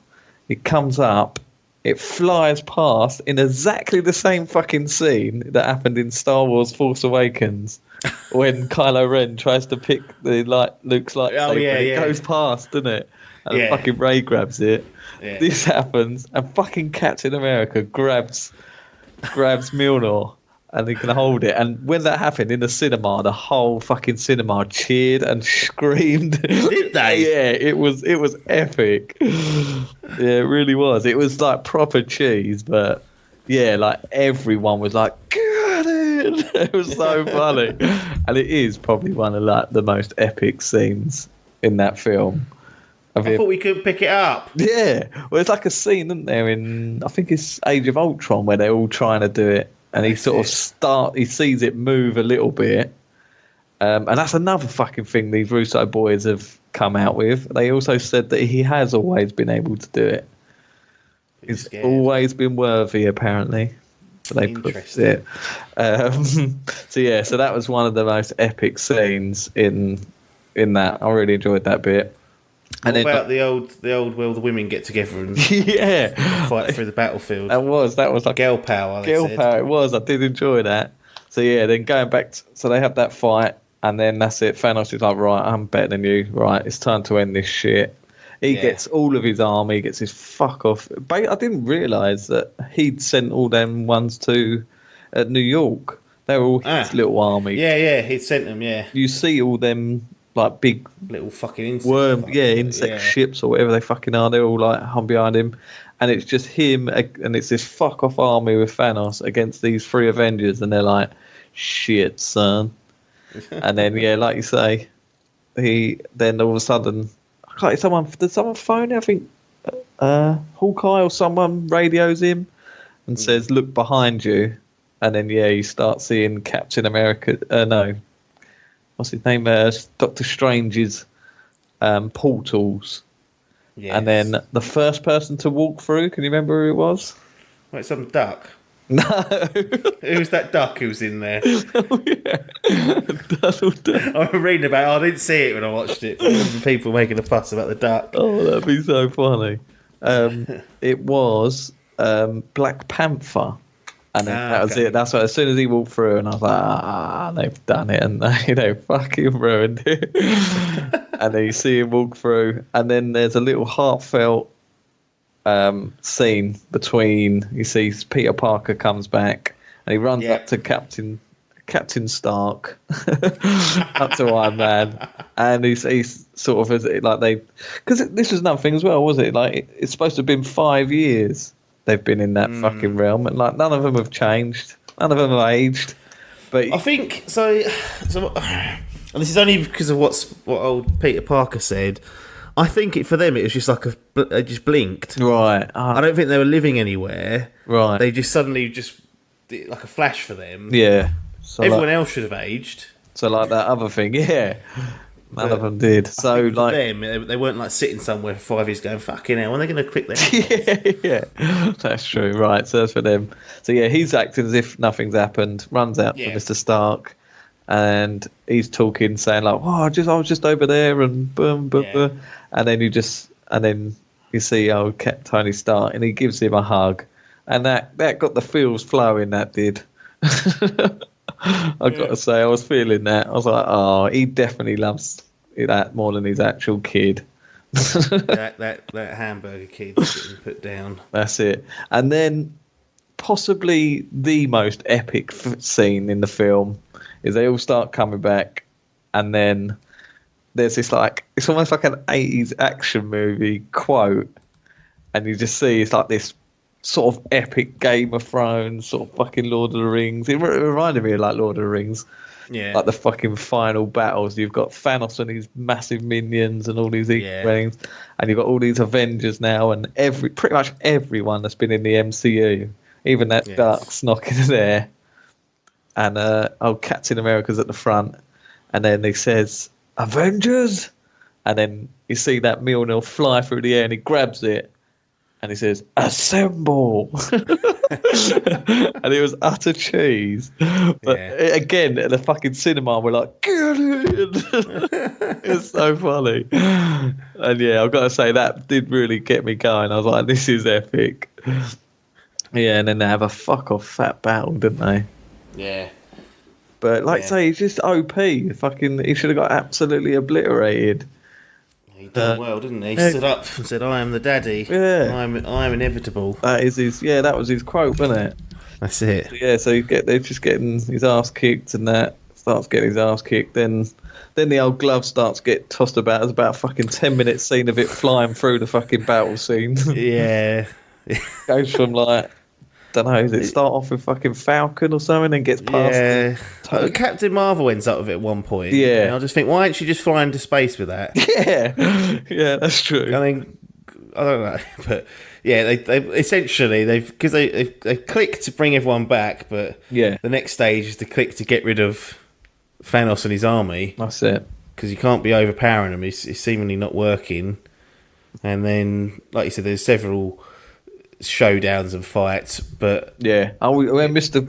It comes up, it flies past in exactly the same fucking scene that happened in Star Wars Force Awakens when Kylo Ren tries to pick the Luke's lightsaber. It goes past, doesn't it? And fucking Rey grabs it. Yeah. This happens, and fucking Captain America grabs Mjolnir, and he can hold it. And when that happened in the cinema, the whole fucking cinema cheered and screamed. Did they? Yeah, it was epic. Yeah, it really was. It was like proper cheese, but yeah, like everyone was like, "Got it!" It was so funny, and it is probably one of like the most epic scenes in that film. I thought we could pick it up. Yeah, well, it's like a scene, isn't there? In I think it's Age of Ultron where they're all trying to do it, and he he sees it move a little bit, and that's another fucking thing these Russo boys have come out with. They also said that he has always been able to do it. He's always been worthy, apparently. So they Interesting. So yeah, so that was one of the most epic scenes in that. I really enjoyed that bit. What about the old where the women get together and fight through the battlefield? That was like girl power. Girl power. It was. I did enjoy that. So yeah, then going back, so they have that fight, and then that's it. Thanos is like, right, I'm better than you. Right, it's time to end this shit. He gets all of his army, gets his fuck off. I didn't realise that he'd sent all them ones to New York. They were all his little army. Yeah, he'd sent them. Yeah, you see all them like big little fucking insect insect ships or whatever they fucking are. They're all like hung behind him, and it's just him, and it's this fuck off army with Thanos against these three Avengers, and they're like, shit, son. And then like you say, then all of a sudden, did someone phone him? I think Hawkeye or someone radios him and says, look behind you, and then you start seeing Captain America. What's his name? Doctor Strange's portals. Yes. And then the first person to walk through, can you remember who it was? Wait, some duck? No. Who was that duck who was in there? Oh, yeah. Donald Duck. I remember reading about it. I didn't see it when I watched it. But I remember people making a fuss about the duck. Oh, that'd be so funny. It was Black Panther. And then that was it. That's why as soon as he walked through, and I was like, they've done it, and they fucking ruined it. And then you see him walk through, and then there's a little heartfelt scene between. You see Peter Parker comes back, and he runs up to Captain Stark, up to Iron Man, and he's sort of like because this was another thing as well, was it? Like it's supposed to have been 5 years they've been in that fucking realm, and like none of them have changed, none of them have aged. But I think so. And this is only because of what old Peter Parker said. I think for them it was just like they just blinked. Right. I don't think they were living anywhere. Right. They just suddenly like a flash for them. Yeah. So everyone else should have aged. So like that other thing, yeah. None of them did. So like for them, they weren't like sitting somewhere for 5 years going, fucking hell, when are they going to quit their yeah, that's true. Right, so that's for them. So yeah, he's acting as if nothing's happened. Runs out to Mr. Stark, and he's talking, saying like, "Oh, I was just over there," and boom, boom, boom. And then you see Tony Stark, and he gives him a hug, and that got the feels flowing. That did. I've got to say, I was feeling that. I was like, oh, he definitely loves that more than his actual kid. that hamburger kid getting put down. That's it. And then possibly the most epic scene in the film is they all start coming back, and then there's this like, it's almost like an 80s action movie quote, and you just see it's like this sort of epic Game of Thrones, sort of fucking Lord of the Rings. It reminded me of like Lord of the Rings. Yeah. Like the fucking final battles. You've got Thanos and his massive minions and all these rings. And you've got all these Avengers now, and pretty much everyone that's been in the MCU. Even that dark snock in there. And Captain America's at the front. And then he says, Avengers? And then you see that Mjolnir fly through the air, and he grabs it. And he says, assemble. And it was utter cheese. But again, at the fucking cinema, we're like, get in. It's so funny. And yeah, I've got to say, that did really get me going. I was like, this is epic. Yeah, and then they have a fuck off fat battle, didn't they? Yeah. But like I say, he's just OP. Fucking, he should have got absolutely obliterated. He done well, didn't he? He stood up and said, I am the daddy. Yeah. I am inevitable. That is his, that was his quote, wasn't it? That's it. Yeah, so they're just getting his ass kicked, and that starts getting his ass kicked. Then the old glove starts get tossed about. There's about a fucking 10-minute scene of it flying through the fucking battle scene. Yeah. Goes from like, don't know, does it start off with fucking Falcon or something and gets past? Yeah. Captain Marvel ends up with it at one point. Yeah. And I just think, why aren't you just flying to space with that? Yeah, that's true. I mean, I don't know, but yeah, they essentially because they click to bring everyone back, but the next stage is to click to get rid of Thanos and his army. That's it. Because you can't be overpowering them. It's seemingly not working. And then, like you said, there's several showdowns and fights, but we missed the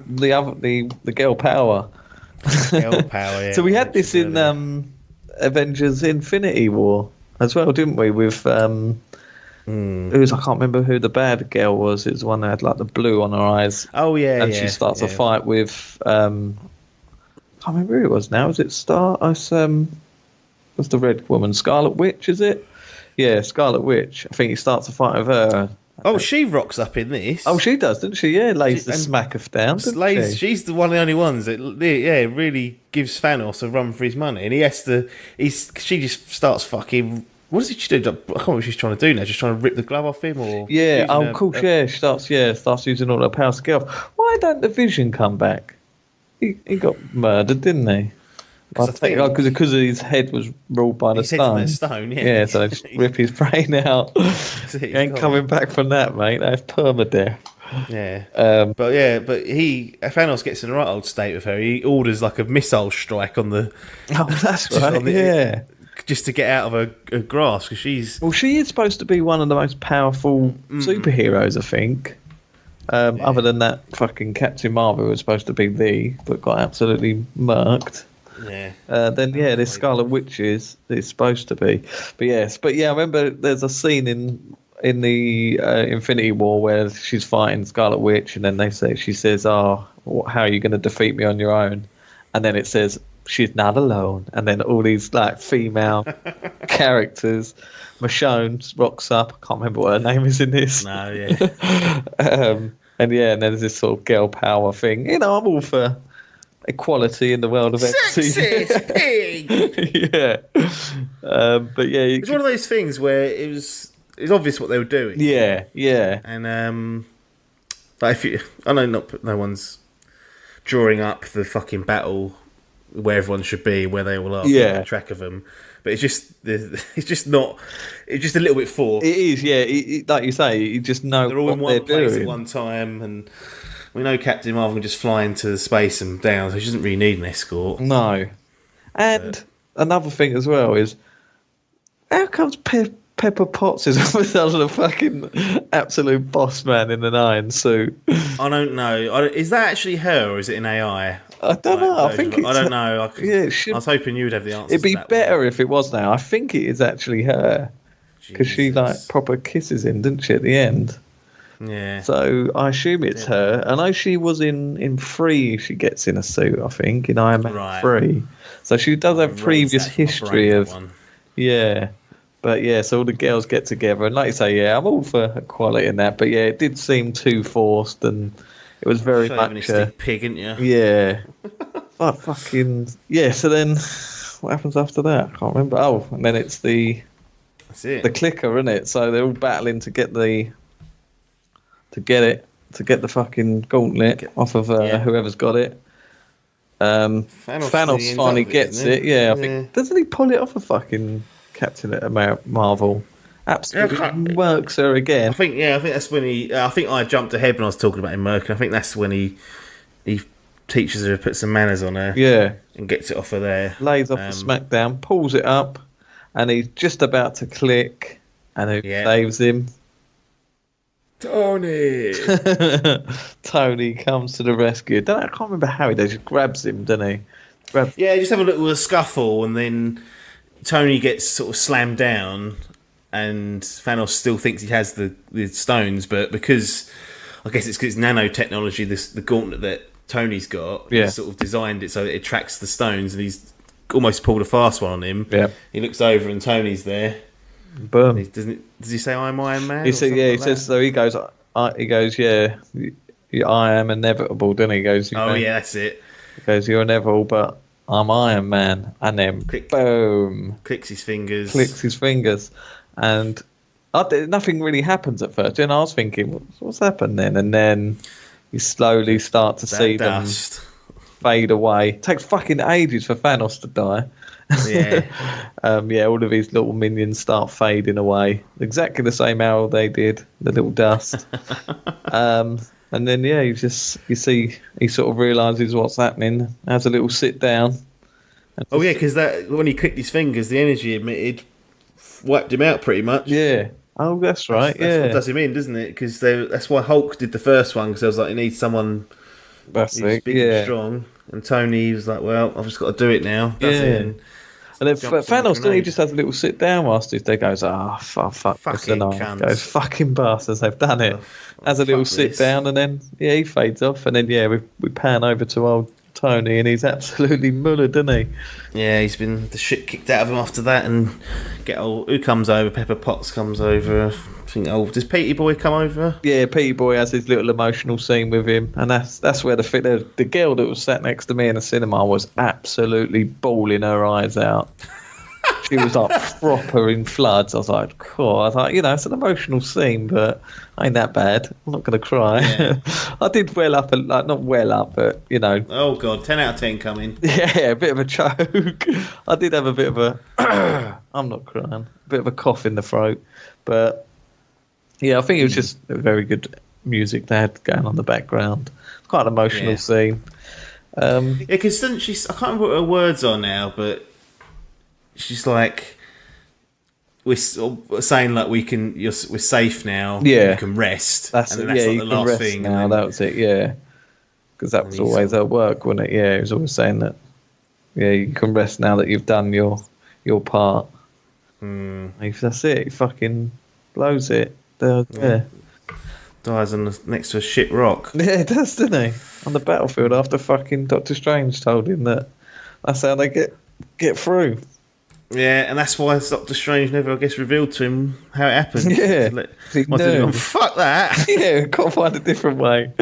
girl power. Girl power. Yeah, so we had this in Avengers Infinity War as well, didn't we? With who was, I can't remember who the bad girl was. It was the one that had like the blue on her eyes. Oh yeah, and she starts a fight with I can't remember who it was now. Was it what's the red woman? Scarlet Witch, is it? Yeah, Scarlet Witch. I think he starts a fight with her. Oh, she rocks up in this. Oh, she does, doesn't she? Yeah, lays the smack of down. She's the one of the only ones that really gives Thanos a run for his money, and he has to. She just starts fucking. What does she do? I can't remember what she's trying to do now. Just trying to rip the glove off him, or cool. She starts using all her powers to get off. Why don't the Vision come back? He got murdered, didn't he? Because his head was ruled by the stone. Yeah, so they just rip his brain out. He ain't coming back from that, mate. That's permadeath. Yeah. But Thanos gets in the right old state with her. He orders like a missile strike on the. Oh, that's right. Just to get out of her grasp, because she's. Well, she is supposed to be one of the most powerful superheroes, I think. Other than that fucking Captain Marvel was supposed to be but got absolutely murked. Yeah. This Scarlet Witch is supposed to be, but I remember there's a scene in the Infinity War where she's fighting Scarlet Witch, and then she says, "Oh, how are you going to defeat me on your own?" And then it says she's not alone, and then all these like female characters. Michonne rocks up. I can't remember what her name is in this. No, yeah. And there's this sort of girl power thing. I'm all for equality in the world of sexist pig. But it's one of those things where it was obvious what they were doing. Yeah. And Like I know no one's drawing up the fucking battle where everyone should be, where they all are, keeping track of them. But it's just not. It's just a little bit forced. It is, yeah. Like you say, you just know they're all in what one place doing at one time, and we know Captain Marvel can just fly into space and down, so she doesn't really need an escort. No. And another thing as well is, how comes Pepper Potts is almost a fucking absolute boss man in an iron suit? I don't know. Is that actually her, or is it an AI? I don't know. I think I don't know. It should, I was hoping you would have the answer. It'd be better if it was now. I think it is actually her, because she proper kisses him, didn't she, at the end? Yeah. So I assume it's her. I know she was in 3. She gets in a suit, I think, in Iron Man 3. So she does have previous history of. Yeah. But yeah, so all the girls get together, and like you say, I'm all for equality in that. But yeah, it did seem too forced, and it was very much a pig, isn't you? Yeah. But fucking yeah. So then, what happens after that? I can't remember. Oh, and then it's the clicker, isn't it? So they're all battling to get the fucking gauntlet off of whoever's got it. Thanos finally gets it. Yeah, I think doesn't he pull it off a fucking Captain Marvel? Absolutely works her again. I think that's when he. I think I jumped ahead when I was talking about him murking. I think that's when he teaches her to put some manners on her. Yeah, and gets it off her there. Lays off the smackdown, pulls it up, and he's just about to click, and who saves him? Tony. Tony comes to the rescue. I can't remember how he does. He grabs him, doesn't he? Just have a little scuffle, and then Tony gets sort of slammed down, and Thanos still thinks he has the stones, but because I guess it's because it's nanotechnology, the gauntlet that Tony's got, he's sort of designed it so that it tracks the stones, and he's almost pulled a fast one on him. Yeah. He looks over, and Tony's there. Boom. Does he say I'm Iron Man? He said, he says so. He goes, yeah, I am inevitable. Doesn't he? He goes, that's it. He goes, you're inevitable, but I'm Iron Man. And then boom, clicks his fingers, and nothing really happens at first. And I was thinking, what's happened then? And then you slowly start to see dust them fade away. It takes fucking ages for Thanos to die. Yeah. All of his little minions start fading away. Exactly the same how they did, the little dust. And then you see he sort of realises what's happening, has a little sit down. Because when he clicked his fingers, the energy emitted wiped him out pretty much. Yeah. Oh, that's right. That's what does him in, doesn't it? Because that's why Hulk did the first one, because I was like, he needs someone who's big and strong. And Tony was like, well, I've just got to do it now. Does it? And then Thanos, he just has a little sit down whilst they goes, fuck, fucking cunts. Goes, fucking bastards, they've done it. Has a little sit down, and then he fades off, and then we pan over to old Tony, and he's absolutely mullered, isn't he? Yeah, he's been the shit kicked out of him after that, and who comes over? Pepper Potts comes over. I think, does Petey Boy come over? Yeah, Petey Boy has his little emotional scene with him, and that's where the girl that was sat next to me in the cinema was absolutely bawling her eyes out. She was like proper in floods. I was like, cool. I was like, it's an emotional scene, but ain't that bad. I'm not going to cry. Yeah. I did well up, not well up, but Oh God, 10 out of 10 coming. Yeah, a bit of a choke. I did have a bit of a. I'm not crying. A bit of a cough in the throat, but. Yeah, I think it was just a very good music they had going on the background. Quite an emotional scene. Because I can't remember what her words are now, but she's like, we're saying like we're safe now. Yeah, you can rest. That's and it. Then that's Yeah, like you the can last rest thing. now. That was it. Yeah, because that was always her work, wasn't it? Yeah, he was always saying that. Yeah, you can rest now that you've done your part. That's it. He fucking blows it. Dies next to a shit rock. Yeah, it does, doesn't he? On the battlefield after fucking Doctor Strange told him that's how they get through. Yeah, and that's why Doctor Strange never, I guess, revealed to him how it happened. Yeah. Fuck that. Yeah, got to find a different way.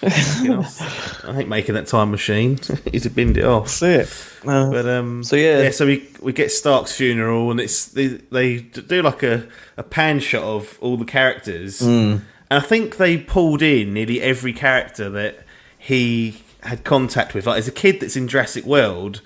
I ain't making that time machine. He's binned it off. That's it. But so we get Stark's funeral, and it's they do like a pan shot of all the characters, and And I think they pulled in nearly every character that he had contact with. Like, there's a kid that's in Jurassic World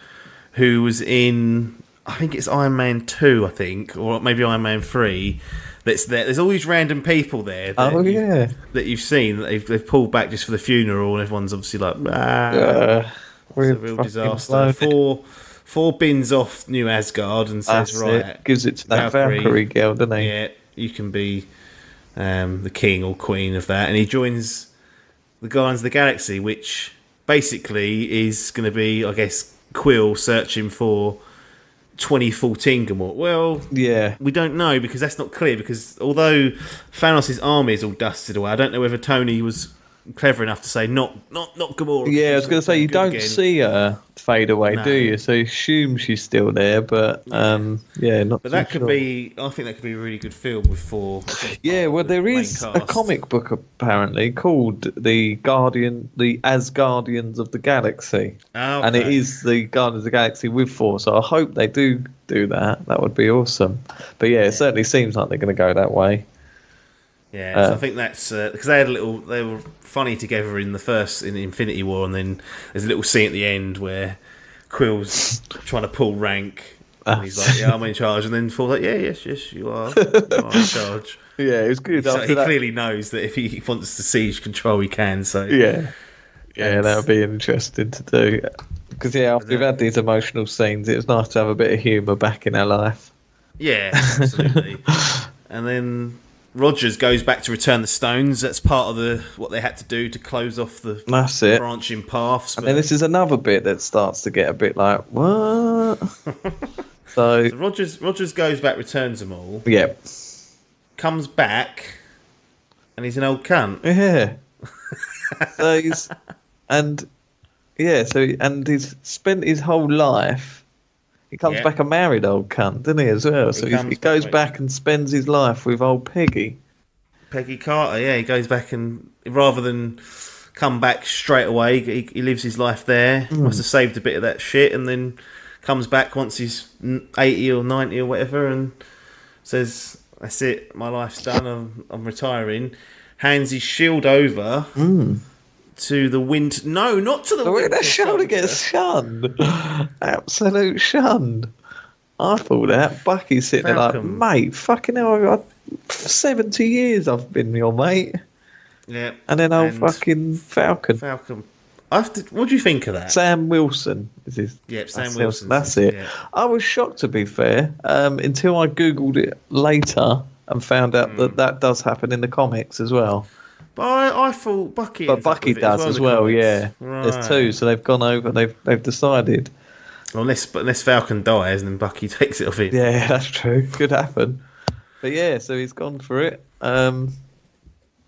who was in, I think it's Iron Man 2, I think, or maybe Iron Man 3. That's there. There's all these random people there that you've seen that they've pulled back just for the funeral, and everyone's obviously like, it's a real disaster. Four bins off New Asgard and says, right, gives it to that Valkyrie girl, doesn't he? Yeah, you can be the king or queen of that, and he joins the Guardians of the Galaxy, which basically is going to be, I guess, Quill searching for 2014 Gamora. Well, yeah, we don't know because that's not clear. Because although Thanos' army is all dusted away, I don't know whether Tony was clever enough to say not Gamora. Yeah, I was going to say you don't see her fade away, do you? So you assume she's still there, but not. But that could be. I think that could be a really good film with four. Yeah, well, there is a comic book apparently called the Asgardians of the Galaxy, and it is the Guardians of the Galaxy with four. So I hope they do that. That would be awesome. But yeah, it certainly seems like they're going to go that way. Yeah, so I think that's because they were funny together in Infinity War, and then there's a little scene at the end where Quill's trying to pull rank, and he's like, "Yeah, I'm in charge," and then Thor's like, yes, you are in charge. Yeah, it was good. He clearly knows that if he wants to siege control, he can. So yeah, that would be interesting to do. Because after we've had these emotional scenes, it was nice to have a bit of humour back in our life. Yeah, absolutely. And then Rogers goes back to return the stones. That's part of what they had to do to close off the branching paths. And then this is another bit that starts to get a bit like, what? so Rogers goes back, returns them all. Yeah. Comes back, and he's an old cunt. Yeah. He's spent his whole life. He comes back a married old cunt, doesn't he, as well? So he goes back and spends his life with old Peggy. Peggy Carter, yeah. He goes back and, rather than come back straight away, he lives his life there. Must have saved a bit of that shit, and then comes back once he's 80 or 90 or whatever and says, that's it, my life's done, I'm retiring. Hands his shield over to the wind. No, not to the wind. The shoulder gets shunned. Absolute shunned. I thought that. Bucky's sitting there like, mate, fucking hell, 70 years I've been your mate. Yeah. And fucking Falcon. What do you think of that? Sam Wilson is his. Yep, Sam Wilson. That's it. Yeah. I was shocked, to be fair, until I googled it later and found out that does happen in the comics as well. But I thought Bucky. But Bucky does as well. Yeah. Right. There's two, so they've gone over. They've decided. Well, unless Falcon dies and then Bucky takes it off him. Yeah, that's true. Could happen. But yeah, so he's gone for it. And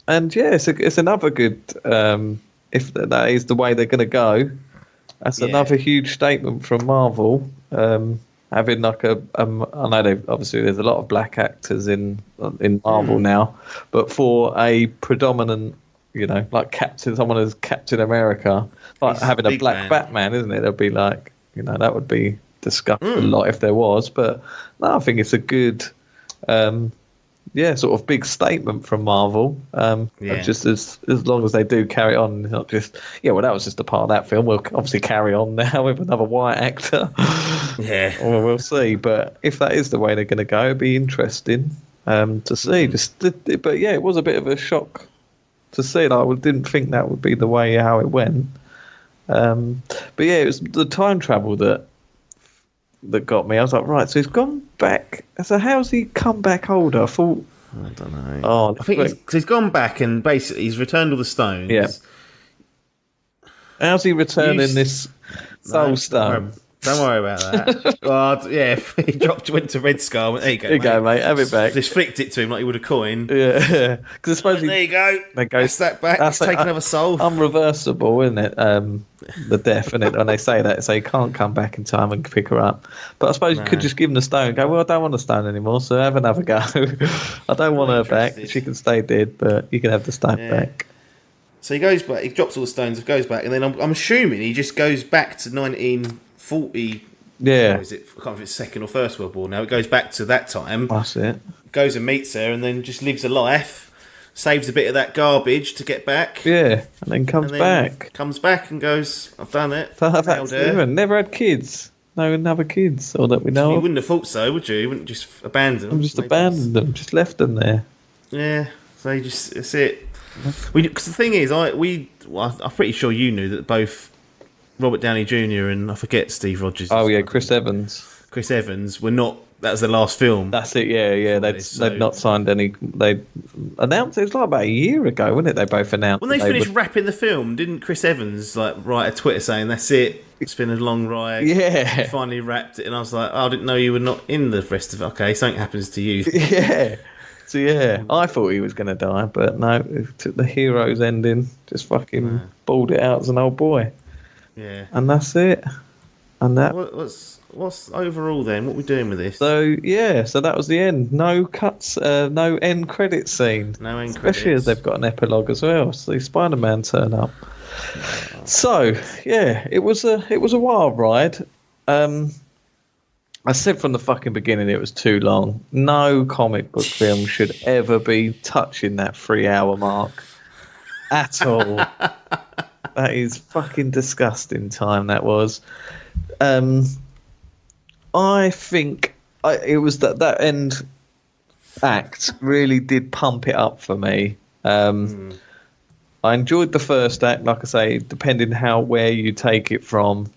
yeah, it's another good. If that is the way they're going to go, that's another huge statement from Marvel. Having like I know obviously there's a lot of black actors in Marvel now, but for a predominant, like someone as Captain America, like having a black Batman, isn't it? There'll be like, that would be discussed a lot if there was. But no, I think it's a good, sort of big statement from Marvel. Just as long as they do carry on, not just that was just a part of that film. We'll obviously carry on now with another white actor. Yeah, well, we'll see. But if that is the way they're going to go, it'd be interesting to see. But yeah, it was a bit of a shock to see. I didn't think that would be the way how it went. But yeah, it was the time travel that got me. I was like, right, so he's gone back. So how's he come back older? I don't know. I think he's gone back and basically he's returned all the stones. Yeah. How's he returning this soul stone? Don't worry about that. Well, yeah, he went to Red Skull. There you go, mate. Have it back. Just flicked it to him like he would a coin. Yeah. Because I suppose there you go. That's that back. That's take another soul. Unreversible, isn't it? The death, isn't it? When they say that, so you can't come back in time and pick her up. But I suppose you could just give him the stone and go, well, I don't want the stone anymore, so have another go. I don't want her back. She can stay dead, but you can have the stone back. So he goes back, he drops all the stones, goes back, and then I'm assuming he just goes back to 1940. Yeah. Or is it? I can't remember if it's Second or First World War now. It goes back to that time. That's it. Goes and meets her, and then just lives a life. saves a bit of that garbage to get back. Yeah, and then comes back. Comes back and goes, I've done it. Never had kids. No other kids, or that we know. You wouldn't have thought so, would you? You wouldn't just abandon them. Abandoned them, just left them there. Yeah, so you just, that's it. Because the thing is, I'm pretty sure you knew that both Robert Downey Jr. and I forget Steve Rogers. Oh yeah, Chris Evans were not. That was the last film. That's it. Yeah. They'd not signed any. They announced it was like about a year ago, wasn't it? They both announced when they finished wrapping the film. Didn't Chris Evans write a Twitter saying that's it? It's been a long ride. Yeah. Finally wrapped it, and I was like, I didn't know you were not in the rest of it. Okay, something happens to you. Yeah. So yeah, I thought he was going to die, but no, it took the hero's ending. Just fucking balled it out as an old boy. Yeah. And that's it. And that. What's overall then? What are we doing with this? So yeah, so that was the end. No cuts, no end credit scene. No end credits. Especially as they've got an epilogue as well. So Spider-Man turn up. So yeah, it was a wild ride. I said from the fucking beginning it was too long. No comic book film should ever be touching that 3-hour mark at all. That is fucking disgusting time that was. I think it was that end act really did pump it up for me. I enjoyed the first act, like I say, depending where you take it from.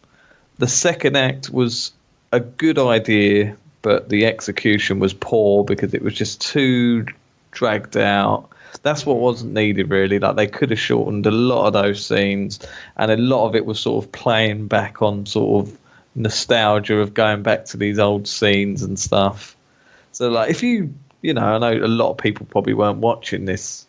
The second act was a good idea, but the execution was poor because it was just too dragged out. That's what wasn't needed, really. Like, they could have shortened a lot of those scenes, and a lot of it was sort of playing back on sort of nostalgia of going back to these old scenes and stuff. So, like, if I know a lot of people probably weren't watching this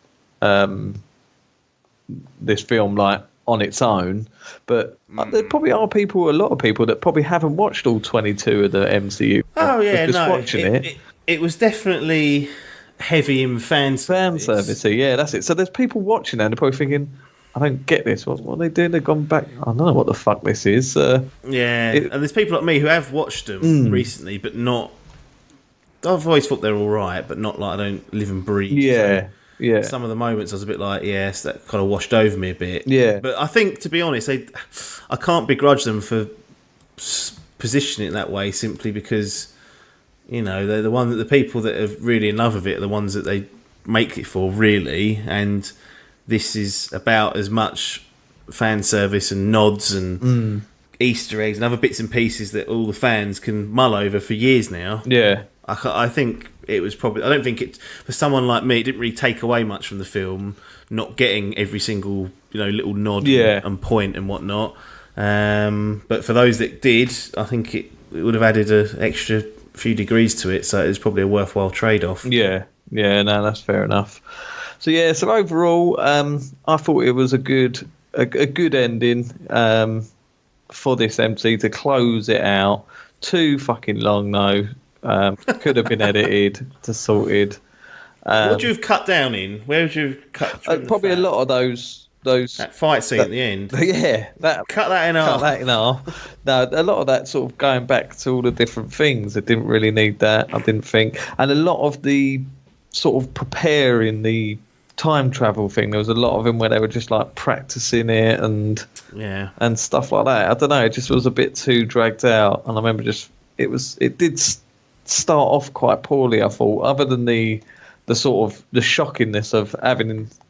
this film like on its own, but there probably are a lot of people that probably haven't watched all 22 of the MCU. Oh yeah, just watching it was definitely heavy in fan service. Yeah, that's it. So there's people watching that and they're probably thinking, I don't get this. What are they doing? They've gone back. I don't know what the fuck this is. And there's people like me who have watched them recently, but not. I've always thought they're all right, but not like I don't live and breathe. Yeah. So yeah. Some of the moments I was a bit like, yes, that kind of washed over me a bit. Yeah. But I think, to be honest, I can't begrudge them for positioning it that way simply because, they're the people that are really in love with it are the ones that they make it for, really. And this is about as much fan service and nods and Easter eggs and other bits and pieces that all the fans can mull over for years now. Yeah. I think it was probably. I don't think it for someone like me. It didn't really take away much from the film, not getting every single little nod and point and whatnot. But for those that did, I think it would have added an extra few degrees to it. So it was probably a worthwhile trade-off. Yeah, no, that's fair enough. So yeah, so overall, I thought it was a good ending for this MC to close it out. Too fucking long though. Could have been edited to sorted. What would you have cut down in? Where would you have cut? Probably a lot of those that fight scene at the end. Yeah, cut that in half. No, a lot of that sort of going back to all the different things. I didn't really need that. I didn't think, and a lot of the sort of preparing the time travel thing. There was a lot of them where they were just like practicing it and stuff like that. I don't know. It just was a bit too dragged out, and I remember it did start off quite poorly, I thought, other than the sort of the shockingness of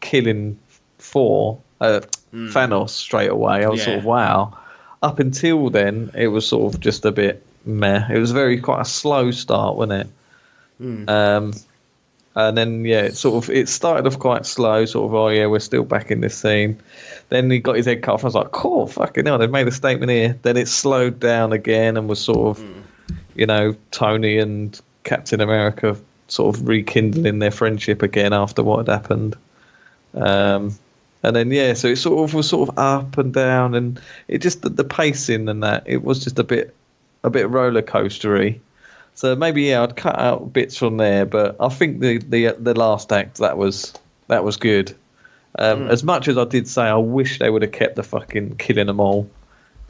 killing Thanos straight away. I was sort of wow. Up until then, it was sort of just a bit meh. It was quite a slow start, wasn't it? And then it started off quite slow, sort of we're still back in this scene. Then he got his head cut off. I was like, cool, fucking hell, they've made a statement here. Then it slowed down again and was sort of Tony and Captain America sort of rekindling their friendship again after what had happened. And then so it was sort of up and down, and it just the pacing and that it was just a bit roller coastery. So maybe I'd cut out bits from there, but I think the last act that was good. As much as I did say I wish they would have kept the fucking killing them all.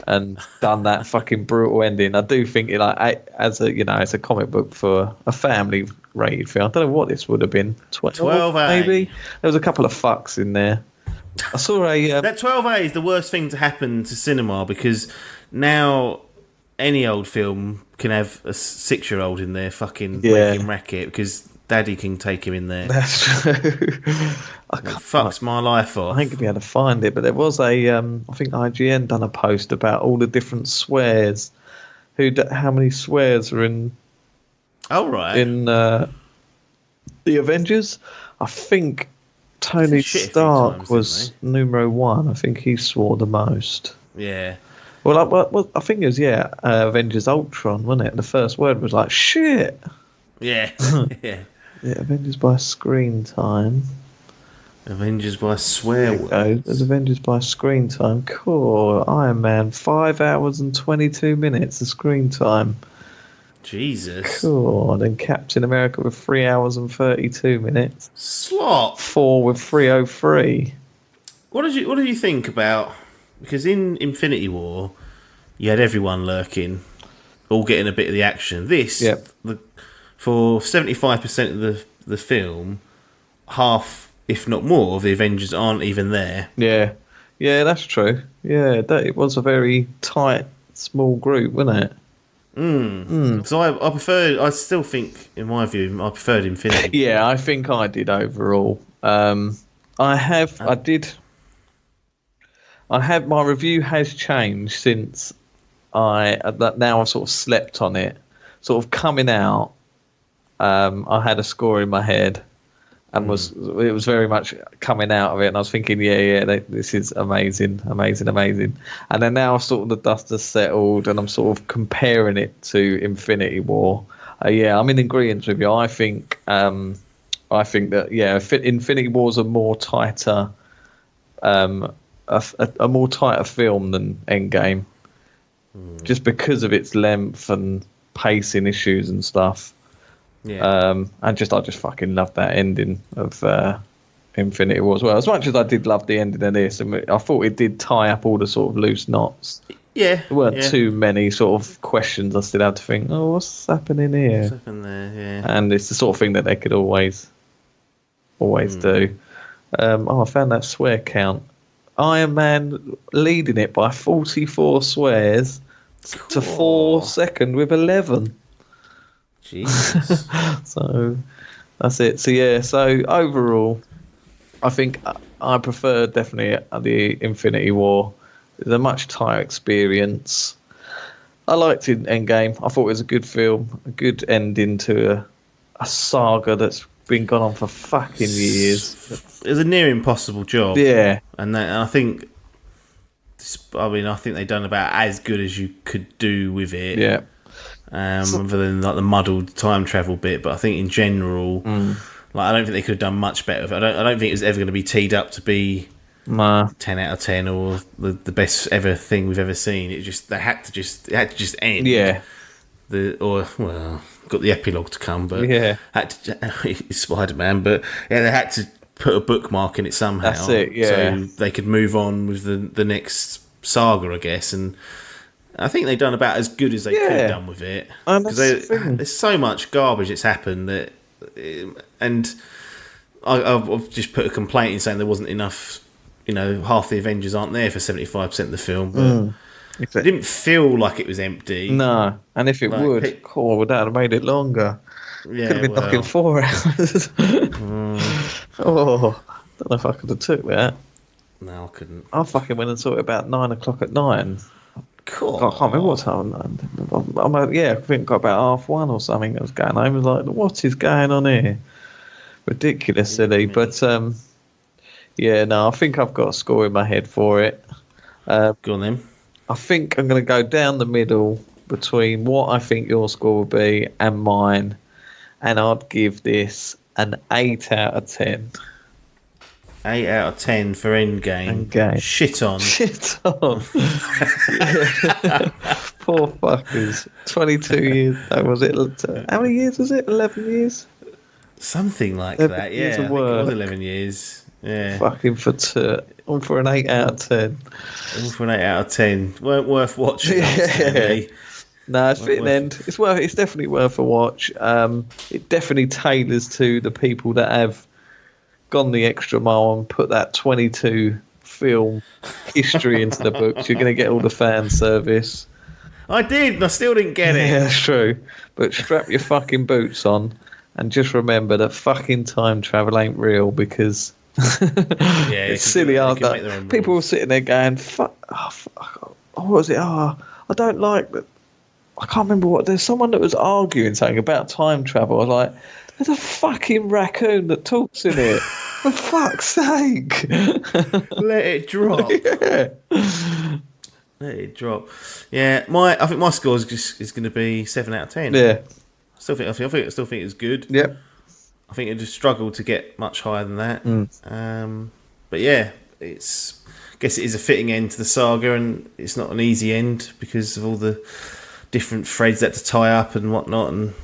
and done that fucking brutal ending. I do think it as a comic book for a family rated film. I don't know what this would have been. 12 maybe. There was a couple of fucks in there. I saw a that 12A is the worst thing to happen to cinema, because now any old film can have a 6-year-old in there fucking making racket, because Daddy can take him in there. That's true. It fucks my life off. I think I'd be able to find it, but there was I think IGN done a post about all the different swears. How many swears are in? Oh, right. In the Avengers, I think Tony Stark was numero 1. I think he swore the most. Yeah. Well, I think it was Avengers Ultron, wasn't it? The first word was like shit. Yeah. Yeah. Yeah, Avengers by screen time. Avengers by swear words. There's Avengers by screen time. Cool. Iron Man, 5 hours and 22 minutes of screen time. Jesus. Cool. And then Captain America with 3 hours and 32 minutes. Slot. Thor with 3:03. What did you think about? Because in Infinity War, you had everyone lurking, all getting a bit of the action. This, for 75% of the film, half, if not more, of the Avengers aren't even there. Yeah, that's true. Yeah, it was a very tight, small group, wasn't it? So I still think, in my view, I preferred Infinity. Yeah, I think I did overall. My review has changed since now I've sort of slept on it. Sort of coming out, I had a score in my head, and it was very much coming out of it, and I was thinking, this is amazing. And then now the dust has settled, and I'm sort of comparing it to Infinity War. I'm in agreement with you. I think that Infinity War is a more tighter, a more tighter film than Endgame, just because of its length and pacing issues and stuff. Yeah. I just fucking love that ending of Infinity War as well. As much as I did love the ending of this, and I thought it did tie up all the sort of loose knots. Yeah. There weren't too many sort of questions I still had to think, what's happening here? What's happening there, yeah. And it's the sort of thing that they could always do. I found that swear count. Iron Man leading it by 44 swears to 4 second with 11. Jesus. So that's it. So overall, I think I prefer definitely the Infinity War. It's a much tighter experience. I liked it Endgame. I thought it was a good film, a good ending to a saga that's been gone on for fucking years. It was a near impossible job. Yeah. And I think they've done about as good as you could do with it. Yeah. Other than like the muddled time travel bit, but I think in general, I don't think they could have done much better with it. I don't think it was ever going to be teed up to be 10 out of 10 or the best ever thing we've ever seen. It had to just end. Yeah. Got the epilogue to come, but it's Spider-Man. But they had to put a bookmark in it somehow. That's it. Yeah. So they could move on with the next saga, I guess, and I think they've done about as good as they could have done with it. Because there's so much garbage that's happened that, and I've just put a complaint in saying there wasn't enough. Half the Avengers aren't there for 75% of the film, but it didn't feel like it was empty. No, and if it would that have made it longer. Yeah, could have been knocking 4 hours. Don't know if I could have took that. No, I couldn't. I fucking went and saw it about 9 o'clock at night. Cool. I can't remember what time. I think it got about 1:30 or something that was going on. I was like, what is going on here? Ridiculous, silly. But, I think I've got a score in my head for it. Go on then. I think I'm going to go down the middle between what I think your score would be and mine. And I'd give this an 8 out of 10. 8 out of 10 for Endgame. Shit on. Poor fuckers. 22 years. Was it? How many years was it? 11 years? Something like that, yeah. I think it was 11 years. Yeah. Fucking for two. On for an 8 out of 10. All for an 8 out of 10. Weren't worth watching. Yeah. No, it's fitting end. Worth... It's definitely worth a watch. It definitely tailors to the people that have gone the extra mile and put that 22 film history into the books. You're going to get all the fan service. I did, and I still didn't get it. Yeah, that's true. But strap your fucking boots on and just remember that fucking time travel ain't real, because it's silly, aren't they? People were sitting there going, fuck, what was it? I don't like that. I can't remember what. There's someone that was arguing something about time travel. I was like, there's a fucking raccoon that talks in it. For fuck's sake. Let it drop. Yeah. Let it drop. Yeah, I think my score is going to be 7 out of 10. Yeah. I still think it was good. Yep. I think it just struggled to get much higher than that. But yeah, I guess it is a fitting end to the saga, and it's not an easy end because of all the different threads that to tie up and whatnot, and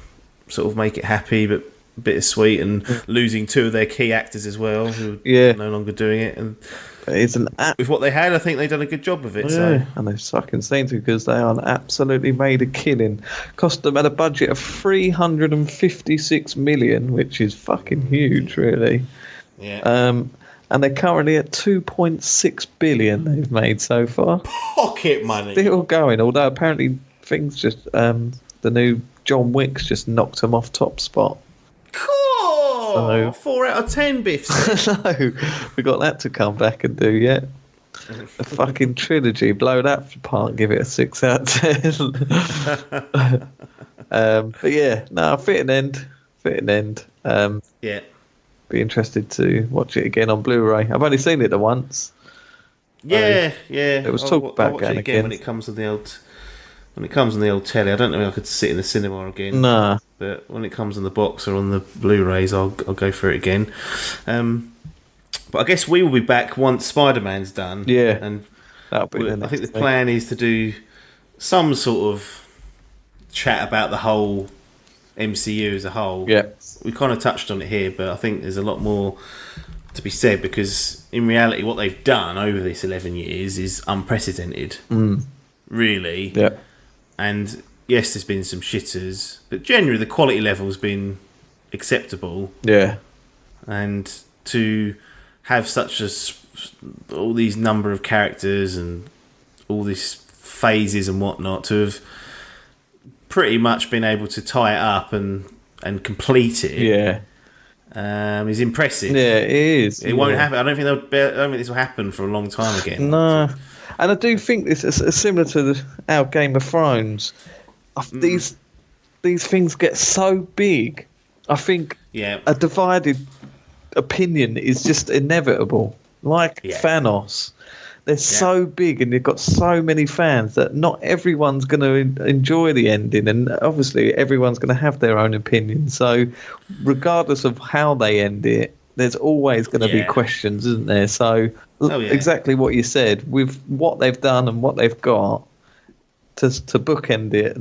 sort of make it happy but bittersweet, and losing 2 of their key actors as well, who are no longer doing it. And it's with what they had, I think they've done a good job of it. Yeah, so. And they've fucking seen to, because they are absolutely made a killing. Cost them at a budget of 356 million, which is fucking huge, really. Yeah. And they're currently at 2.6 billion they've made so far. Pocket money. Still going, although apparently things just the new John Wick's just knocked them off top spot. Cool. So, 4 out of 10 biffs. No, we got that to come back and do yet. The fucking trilogy, blow that part, give it a 6 out of 10. But yeah, no, fitting end. Yeah. Be interested to watch it again on Blu-ray. I've only seen it once. Yeah. It was talked about going again when it comes on the old telly. I don't know if I could sit in the cinema again. Nah. But when it comes on the box or on the Blu-rays, I'll go for it again. But I guess we will be back once Spider-Man's done. Yeah. And that'll be I think the plan is to do some sort of chat about the whole MCU as a whole. Yeah. We kind of touched on it here, but I think there's a lot more to be said, because in reality what they've done over this 11 years is unprecedented. Really. Yeah. And yes, there's been some shitters, but generally the quality level's been acceptable. Yeah. And to have all these number of characters and all these phases and whatnot, to have pretty much been able to tie it up and complete it. Yeah. Is impressive. Yeah, it is. It won't happen. I don't think this will happen for a long time again. No. And I do think this is similar to our Game of Thrones. These things get so big. I think a divided opinion is just inevitable. Like Thanos. They're so big, and you've got so many fans that not everyone's going to enjoy the ending, and obviously everyone's going to have their own opinion. So regardless of how they end it, there's always going to be questions, isn't there? So exactly what you said, with what they've done and what they've got, to bookend it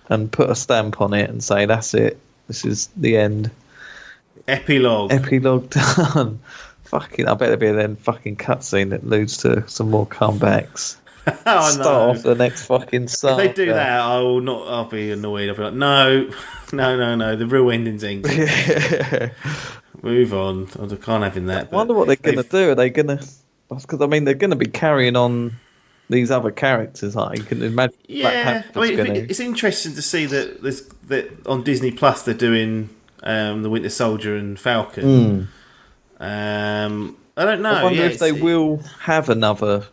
and put a stamp on it and say, that's it, this is the end. Epilogue done. Fucking, I bet there'll be a then fucking cutscene that leads to some more comebacks. Start off the next fucking saga. If they do that, I'll be annoyed. I'll be like, no, the real ending's English. Move on. I can't have that. I wonder what they're going to do. Are they going to... Because, I mean, they're going to be carrying on these other characters, like you can imagine. Yeah, it's interesting to see that on Disney Plus they're doing the Winter Soldier and Falcon. I don't know. I wonder if they will have another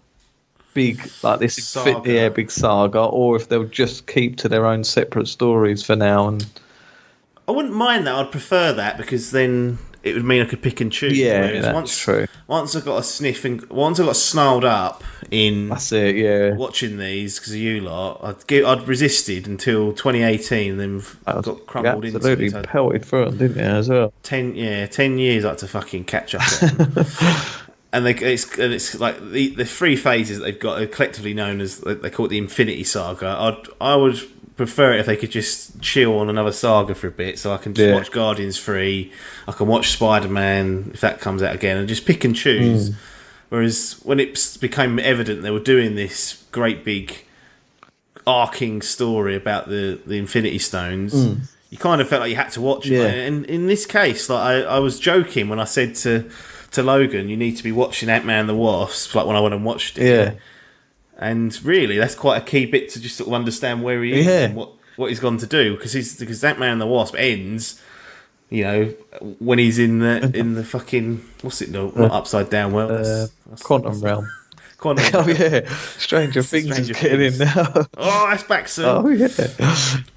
big this saga. Big saga, or if they'll just keep to their own separate stories for now. And I wouldn't mind that. I'd prefer that, because then it would mean I could pick and choose. Yeah, that's true. Once I got a sniff and once I got snarled up in watching these because of you lot, I'd resisted until 2018, and then got crumbled into it. Absolutely pelted through them, didn't you, as well? 10 years I had to fucking catch up on. And it's like the three phases that they've got are collectively known as, they call it the Infinity Saga. I would prefer it if they could just chill on another saga for a bit, so I can just watch Guardians 3, I can watch Spider-Man if that comes out again, and just pick and choose. Whereas when it became evident they were doing this great big arcing story about the Infinity Stones, you kind of felt like you had to watch it. And in this case, like I was joking when I said to Logan, you need to be watching Ant-Man and the Wasp, like when I went and watched it. Yeah. And really, that's quite a key bit to just sort of understand where he is and what he's gone to do, because Ant-Man and the Wasp ends, you know, when he's in the fucking what's it not upside down world, that's Quantum realm. Quantum. Oh yeah, Stranger Things is getting in now. Oh, that's back soon. Oh yeah,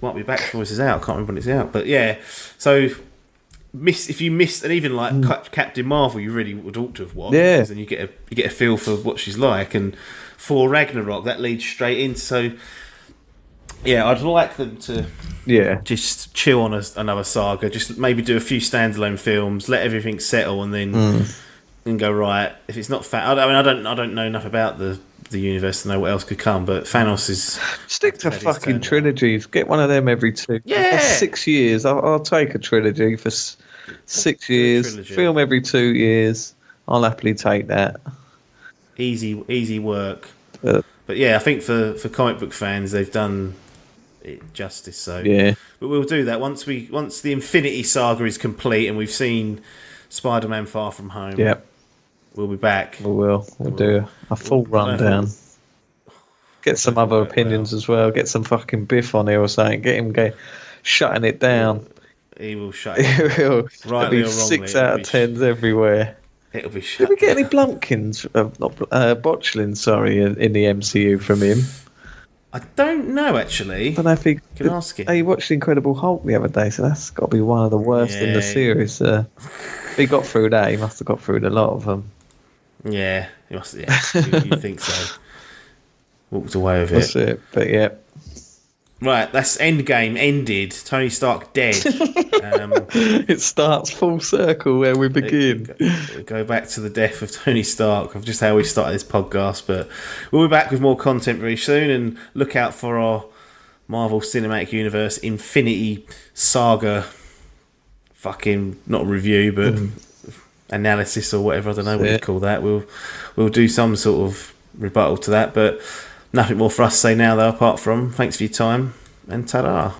might be back before this is out. I can't remember when it's out, but yeah. So if you missed, and even like Captain Marvel, you really would ought to have watched. Yeah, because then you get a feel for what she's like, and for Ragnarok that leads straight in. So yeah, I'd like them to just chill on another saga. Just maybe do a few standalone films, let everything settle, and then and go right. If it's not I don't know enough about the universe to know what else could come. But Thanos is stick to fucking trilogies. Get one of them every 2. Yeah, 6 years. I'll take a trilogy for 6 years. Film every 2 years. I'll happily take that. Easy work. But yeah, I think for comic book fans, they've done it justice. So yeah, but we'll do that once the Infinity Saga is complete and we've seen Spider-Man: Far From Home. Yep. We'll be back. We'll do a full rundown. Get some other opinions as well. Get some fucking Biff on here or something. Get him shutting it down. He will shut it down. Rightly It'll be 6 out of 10s everywhere. It'll be shut. Did we get any Blumpkins, Botchlin, sorry, in the MCU from him? I don't know, actually. I don't know if he can ask him. He watched Incredible Hulk the other day, so that's got to be one of the worst in the series. If he got through that, he must have got through a lot of them. Yeah, he must. Yeah, you think so? Walked away with it. That's it. But yeah. Right, that's Endgame ended. Tony Stark dead. It starts full circle where we begin. Go back to the death of Tony Stark, of just how we started this podcast. But we'll be back with more content very soon, and look out for our Marvel Cinematic Universe Infinity Saga fucking, not review, but analysis or whatever. I don't know what you call that. We'll do some sort of rebuttal to that, but nothing more for us to say now, though, apart from thanks for your time and ta-da.